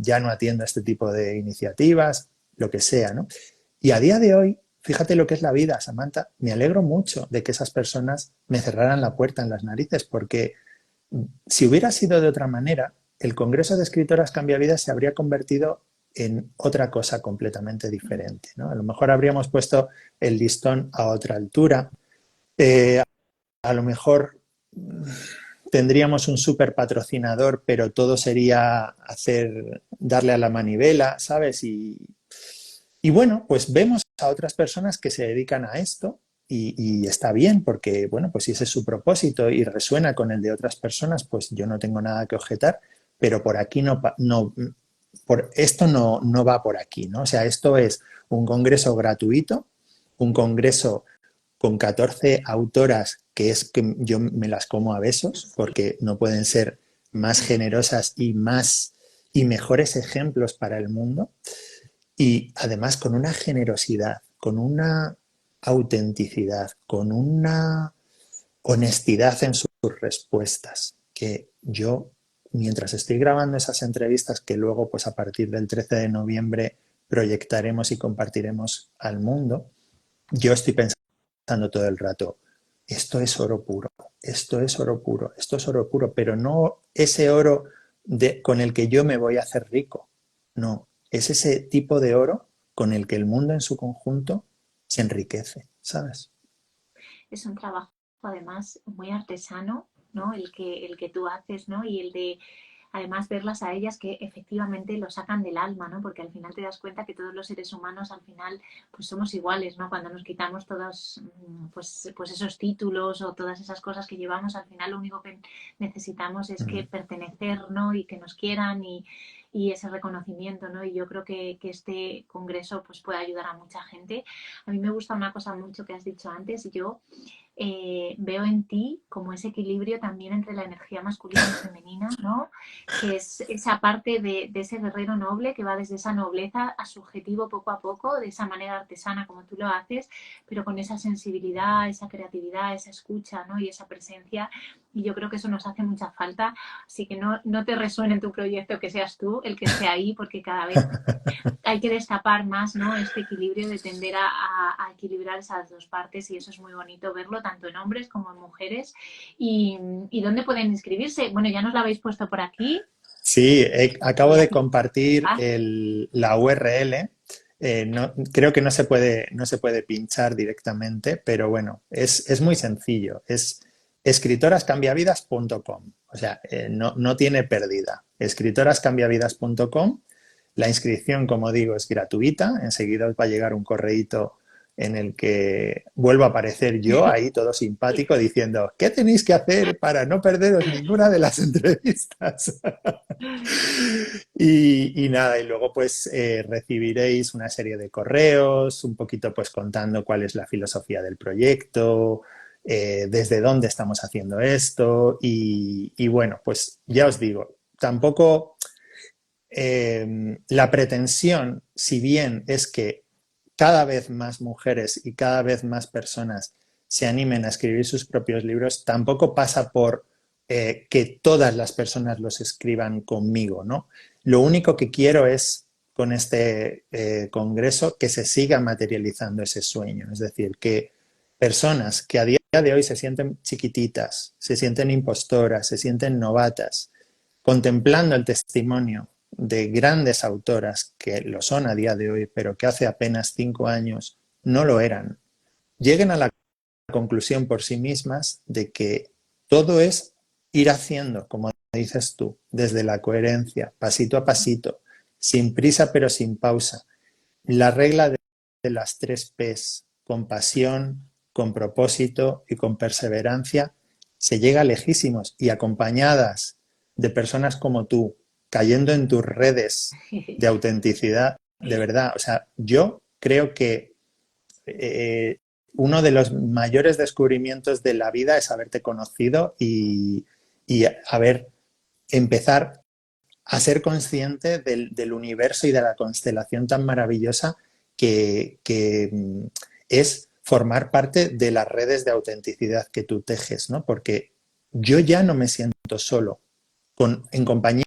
ya no atiendo este tipo de iniciativas, lo que sea, ¿no? Y a día de hoy, fíjate lo que es la vida, Samantha, me alegro mucho de que esas personas me cerraran la puerta en las narices, porque si hubiera sido de otra manera, el Congreso de Escritoras Cambiavidas se habría convertido en otra cosa completamente diferente, ¿no? A lo mejor habríamos puesto el listón a otra altura, eh, a lo mejor tendríamos un super patrocinador, pero todo sería darle a la manivela, ¿sabes? Y bueno, pues vemos a otras personas que se dedican a esto y está bien porque, bueno, pues si ese es su propósito y resuena con el de otras personas, pues yo no tengo nada que objetar, pero por aquí esto no va por aquí, ¿no? O sea, esto es un congreso gratuito, un congreso con 14 autoras que es que yo me las como a besos porque no pueden ser más generosas y mejores ejemplos para el mundo y además con una generosidad, con una autenticidad, con una honestidad en sus respuestas, que yo, mientras estoy grabando esas entrevistas que luego, pues a partir del 13 de noviembre proyectaremos y compartiremos al mundo, yo estoy pensando todo el rato, esto es oro puro, esto es oro puro, esto es oro puro, pero no ese oro con el que yo me voy a hacer rico, no, es ese tipo de oro con el que el mundo en su conjunto se enriquece, ¿sabes? Es un trabajo además muy artesano, ¿no? El que tú haces, ¿no? Y el de además verlas a ellas que efectivamente lo sacan del alma, ¿no? Porque al final te das cuenta que todos los seres humanos al final pues somos iguales, ¿no? Cuando nos quitamos todos pues esos títulos o todas esas cosas que llevamos, al final lo único que necesitamos es que pertenecer, ¿no? Y que nos quieran y ese reconocimiento, ¿no? Y yo creo que este congreso pues puede ayudar a mucha gente. A mí me gusta una cosa mucho que has dicho antes, yo veo en ti como ese equilibrio también entre la energía masculina y femenina, ¿no? Que es esa parte de ese guerrero noble que va desde esa nobleza a subjetivo poco a poco, de esa manera artesana como tú lo haces, pero con esa sensibilidad, esa creatividad, esa escucha, ¿no? Y esa presencia. Y yo creo que eso nos hace mucha falta. Así que no te resuene en tu proyecto que seas tú el que esté ahí, porque cada vez hay que destapar más, ¿no? Este equilibrio de tender a equilibrar esas dos partes y eso es muy bonito verlo tanto en hombres como en mujeres. ¿Y dónde pueden inscribirse? Bueno, ya nos lo habéis puesto por aquí. Sí, acabo Voy a de compartir pinchar. la URL. Creo que no se puede pinchar directamente, pero bueno, es muy sencillo. Es escritorascambiavidas.com. O sea, no tiene pérdida. Escritorascambiavidas.com. La inscripción, como digo, es gratuita. Enseguida os va a llegar un correíto en el que vuelvo a aparecer yo ahí todo simpático diciendo ¿qué tenéis que hacer para no perderos ninguna de las entrevistas? Y nada, y luego pues recibiréis una serie de correos, un poquito pues contando cuál es la filosofía del proyecto, desde dónde estamos haciendo esto y bueno, pues ya os digo, tampoco la pretensión, si bien es que cada vez más mujeres y cada vez más personas se animen a escribir sus propios libros, tampoco pasa por que todas las personas los escriban conmigo, ¿no? Lo único que quiero es, con este congreso, que se siga materializando ese sueño. Es decir, que personas que a día de hoy se sienten chiquititas, se sienten impostoras, se sienten novatas, contemplando el testimonio de grandes autoras que lo son a día de hoy, pero que hace apenas 5 años no lo eran, lleguen a la conclusión por sí mismas de que todo es ir haciendo, como dices tú, desde la coherencia, pasito a pasito, sin prisa pero sin pausa. La regla de las 3 Ps, con pasión, con propósito y con perseverancia, se llega lejísimos y acompañadas de personas como tú, cayendo en tus redes de autenticidad, de verdad, o sea, yo creo que eh, uno de los mayores descubrimientos de la vida es haberte conocido y haber empezar a ser consciente del universo y de la constelación tan maravillosa que es formar parte de las redes de autenticidad que tú tejes, ¿no? Porque yo ya no me siento solo, en compañía,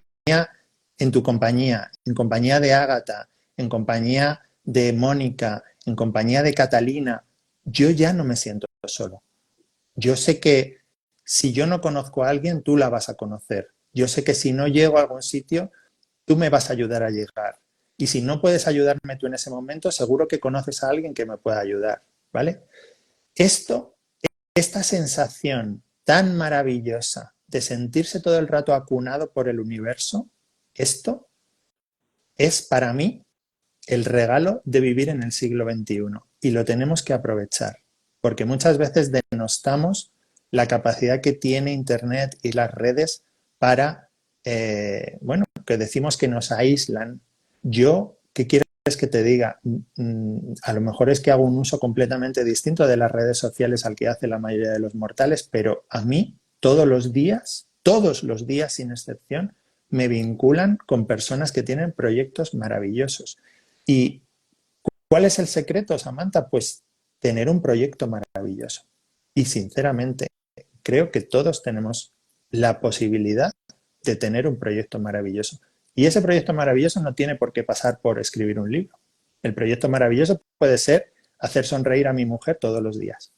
en tu compañía, en compañía de Ágata, en compañía de Mónica, en compañía de Catalina, yo ya no me siento solo. Yo sé que si yo no conozco a alguien, tú la vas a conocer. Yo sé que si no llego a algún sitio, tú me vas a ayudar a llegar. Y si no puedes ayudarme tú en ese momento, seguro que conoces a alguien que me pueda ayudar, ¿vale? Esto, esta sensación tan maravillosa de sentirse todo el rato acunado por el universo, esto es para mí el regalo de vivir en el siglo XXI y lo tenemos que aprovechar, porque muchas veces denostamos la capacidad que tiene Internet y las redes para, bueno, que decimos que nos aíslan. Yo, ¿qué quieres que te diga? A lo mejor es que hago un uso completamente distinto de las redes sociales al que hace la mayoría de los mortales, pero a mí todos los días sin excepción, me vinculan con personas que tienen proyectos maravillosos. ¿Y cuál es el secreto, Samantha? Pues tener un proyecto maravilloso. Y sinceramente, creo que todos tenemos la posibilidad de tener un proyecto maravilloso. Y ese proyecto maravilloso no tiene por qué pasar por escribir un libro. El proyecto maravilloso puede ser hacer sonreír a mi mujer todos los días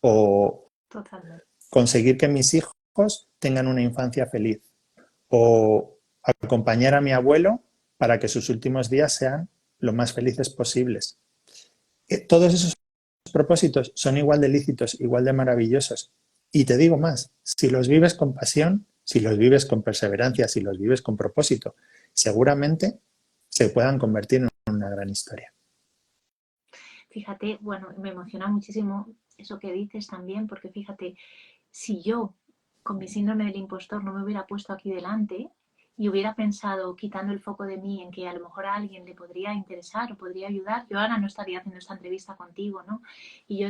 o Totalmente. conseguir que mis hijos tengan una infancia feliz o acompañar a mi abuelo para que sus últimos días sean lo más felices posibles. Todos esos propósitos son igual de lícitos, igual de maravillosos. Y te digo más, si los vives con pasión, si los vives con perseverancia, si los vives con propósito, seguramente se puedan convertir en una gran historia. Fíjate, bueno, me emociona muchísimo eso que dices también, porque fíjate, si yo con mi síndrome del impostor no me hubiera puesto aquí delante y hubiera pensado, quitando el foco de mí, en que a lo mejor a alguien le podría interesar o podría ayudar, yo ahora no estaría haciendo esta entrevista contigo, ¿no? Y yo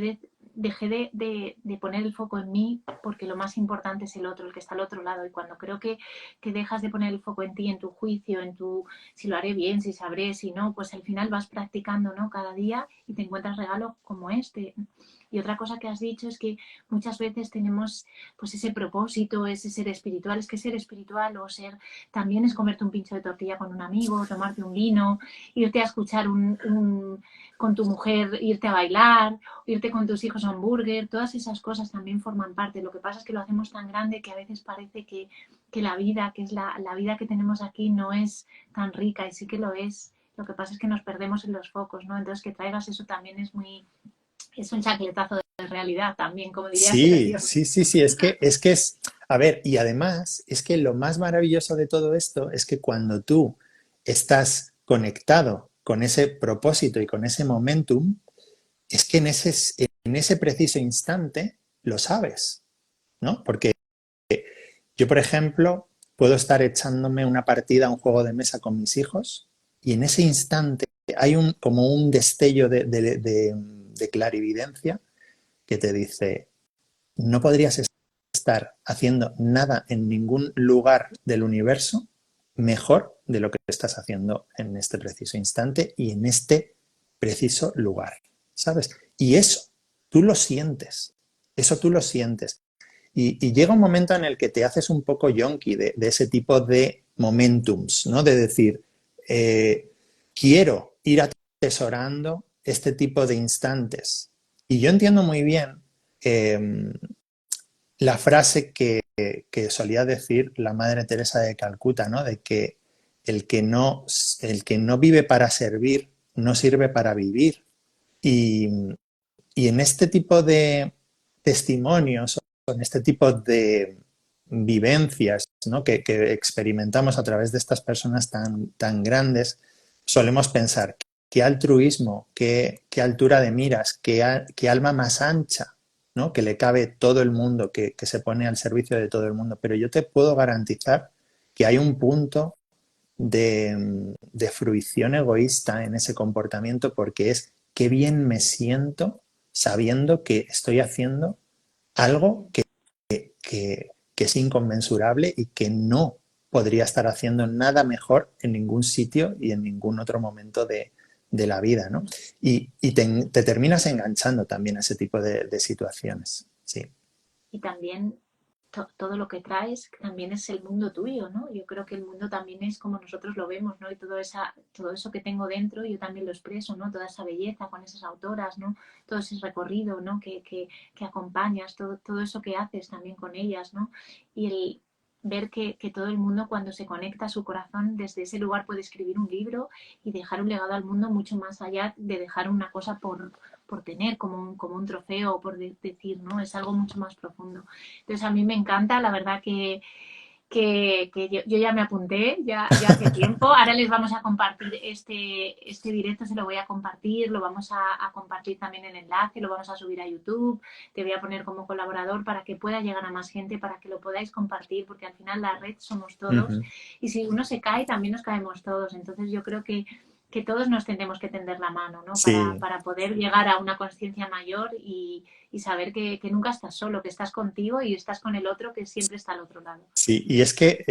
dejé de poner el foco en mí porque lo más importante es el otro, el que está al otro lado. Y cuando creo que dejas de poner el foco en ti, en tu juicio, en tu si lo haré bien, si sabré, si no, pues al final vas practicando, ¿no? Cada día y te encuentras regalos como este. Y otra cosa que has dicho es que muchas veces tenemos pues ese propósito, ese ser espiritual. Es que ser espiritual o ser también es comerte un pincho de tortilla con un amigo, tomarte un vino, irte a escuchar con tu mujer, irte a bailar, irte con tus hijos a un burger, todas esas cosas también forman parte. Lo que pasa es que lo hacemos tan grande que a veces parece que la vida, que es la vida que tenemos aquí, no es tan rica y sí que lo es. Lo que pasa es que nos perdemos en los focos, ¿no? Entonces que traigas eso también es un chacletazo de realidad también, como diría Sí, Sergio. sí, sí, sí, a ver, y además es que lo más maravilloso de todo esto es que cuando tú estás conectado con ese propósito y con ese momentum, es que en ese preciso instante lo sabes, ¿no? Porque yo, por ejemplo, puedo estar echándome una partida a un juego de mesa con mis hijos y en ese instante hay como un destello de clarividencia que te dice, no podrías estar haciendo nada en ningún lugar del universo mejor de lo que estás haciendo en este preciso instante y en este preciso lugar, ¿sabes? Y eso tú lo sientes. Y llega un momento en el que te haces un poco yonki de ese tipo de momentums, ¿no? De decir, quiero ir atesorando este tipo de instantes. Y yo entiendo muy bien la frase que solía decir la Madre Teresa de Calcuta, ¿no? De que el que no, el que no vive para servir no sirve para vivir. Y, y en este tipo de testimonios, en este tipo de vivencias, ¿no? que experimentamos a través de estas personas tan grandes, solemos pensar qué altruismo, qué altura de miras, qué alma más ancha, ¿no? Que le cabe todo el mundo, que se pone al servicio de todo el mundo. Pero yo te puedo garantizar que hay un punto de fruición egoísta en ese comportamiento porque es qué bien me siento sabiendo que estoy haciendo algo que es inconmensurable y que no podría estar haciendo nada mejor en ningún sitio y en ningún otro momento de la vida, ¿no? Y te terminas enganchando también a ese tipo de situaciones, sí. Y también todo lo que traes también es el mundo tuyo, ¿no? Yo creo que el mundo también es como nosotros lo vemos, ¿no? Y todo eso que tengo dentro, yo también lo expreso, ¿no? Toda esa belleza con esas autoras, ¿no? Todo ese recorrido, ¿no? Que acompañas, todo eso que haces también con ellas, ¿no? Y el ver que todo el mundo cuando se conecta a su corazón, desde ese lugar puede escribir un libro y dejar un legado al mundo mucho más allá de dejar una cosa por tener como un trofeo o por decir, ¿no? Es algo mucho más profundo. Entonces a mí me encanta, la verdad que yo ya me apunté, ya hace tiempo. Ahora les vamos a compartir este directo, se lo voy a compartir, lo vamos a compartir también el enlace, lo vamos a subir a YouTube, te voy a poner como colaborador para que pueda llegar a más gente, para que lo podáis compartir, porque al final la red somos Uh todos -huh. y si uno se cae, también nos caemos todos. Entonces yo creo que que todos nos tendremos que tender la mano, ¿no? Sí, Para poder llegar a una conciencia mayor y saber que nunca estás solo, que estás contigo y estás con el otro que siempre está al otro lado. sí. Y es que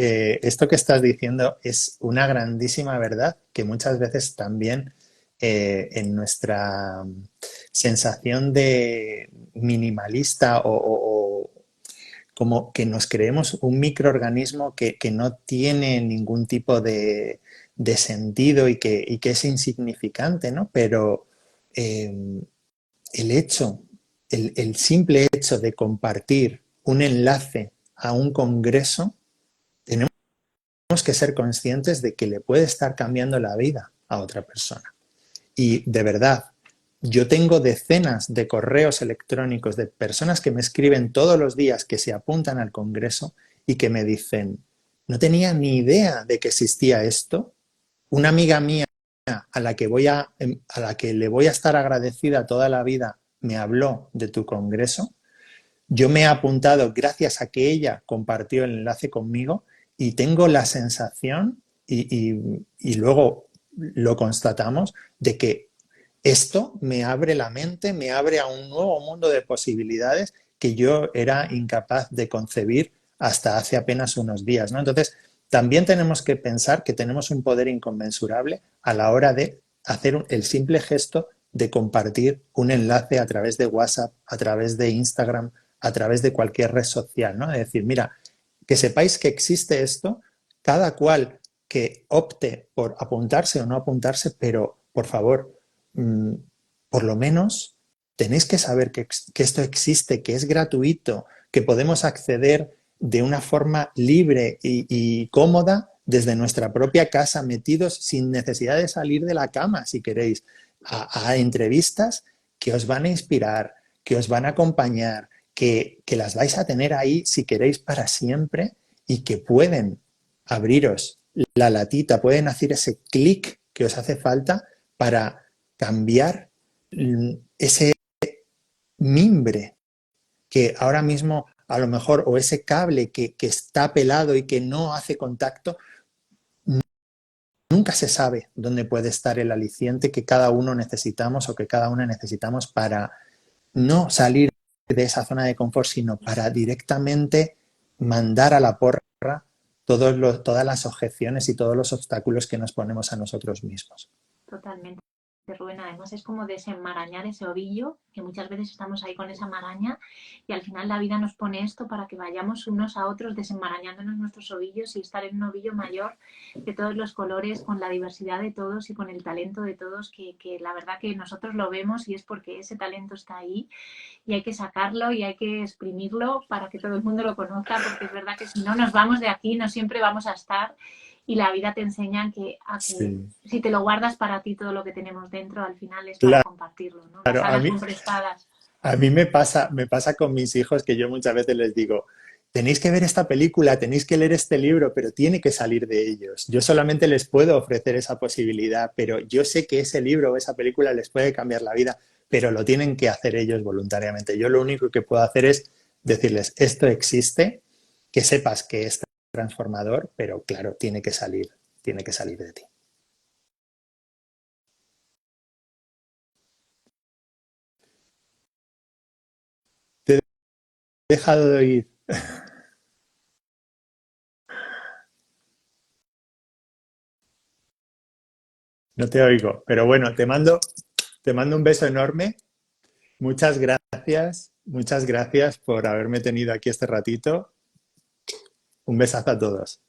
esto que estás diciendo es una grandísima verdad que muchas veces también en nuestra sensación de minimalista o como que nos creemos un microorganismo que no tiene ningún tipo de sentido y que es insignificante, ¿no? Pero eh, el hecho, el simple hecho de compartir un enlace a un congreso, tenemos que ser conscientes de que le puede estar cambiando la vida a otra persona. Y de verdad, yo tengo decenas de correos electrónicos de personas que me escriben todos los días que se apuntan al congreso y que me dicen, no tenía ni idea de que existía esto. Una amiga mía a la que le voy a estar agradecida toda la vida me habló de tu congreso. Yo me he apuntado gracias a que ella compartió el enlace conmigo y tengo la sensación y luego lo constatamos de que esto me abre la mente, me abre a un nuevo mundo de posibilidades que yo era incapaz de concebir hasta hace apenas unos días, ¿no? Entonces, también tenemos que pensar que tenemos un poder inconmensurable a la hora de hacer el simple gesto de compartir un enlace a través de WhatsApp, a través de Instagram, a través de cualquier red social, ¿no? Es decir, mira, que sepáis que existe esto, cada cual que opte por apuntarse o no apuntarse, pero por favor, por lo menos tenéis que saber que esto existe, que es gratuito, que podemos acceder de una forma libre y cómoda desde nuestra propia casa, metidos sin necesidad de salir de la cama, si queréis, a entrevistas que os van a inspirar, que os van a acompañar, que las vais a tener ahí, si queréis, para siempre y que pueden abriros la latita, pueden hacer ese clic que os hace falta para cambiar ese mimbre que ahora mismo a lo mejor, o ese cable que está pelado y que no hace contacto, nunca se sabe dónde puede estar el aliciente que cada uno necesitamos o que cada una necesitamos para no salir de esa zona de confort, sino para directamente mandar a la porra todas las objeciones y todos los obstáculos que nos ponemos a nosotros mismos. Totalmente, Rubén. Además es como desenmarañar ese ovillo, que muchas veces estamos ahí con esa maraña y al final la vida nos pone esto para que vayamos unos a otros desenmarañándonos nuestros ovillos y estar en un ovillo mayor de todos los colores, con la diversidad de todos y con el talento de todos, que la verdad que nosotros lo vemos y es porque ese talento está ahí y hay que sacarlo y hay que exprimirlo para que todo el mundo lo conozca, porque es verdad que si no nos vamos de aquí no siempre vamos a estar y la vida te enseña que Sí. si te lo guardas para ti todo lo que tenemos dentro, al final es para Claro, compartirlo, ¿no? Las a alas mí, son prestadas. a mí me pasa con mis hijos que yo muchas veces les digo, tenéis que ver esta película, tenéis que leer este libro, pero tiene que salir de ellos. Yo solamente les puedo ofrecer esa posibilidad, pero yo sé que ese libro o esa película les puede cambiar la vida, pero lo tienen que hacer ellos voluntariamente. Yo lo único que puedo hacer es decirles, esto existe, que sepas que es transformador, pero claro, tiene que salir de ti. Te he dejado de oír, no te oigo, pero bueno, te mando un beso enorme. Muchas gracias por haberme tenido aquí este ratito. Un besazo a todos.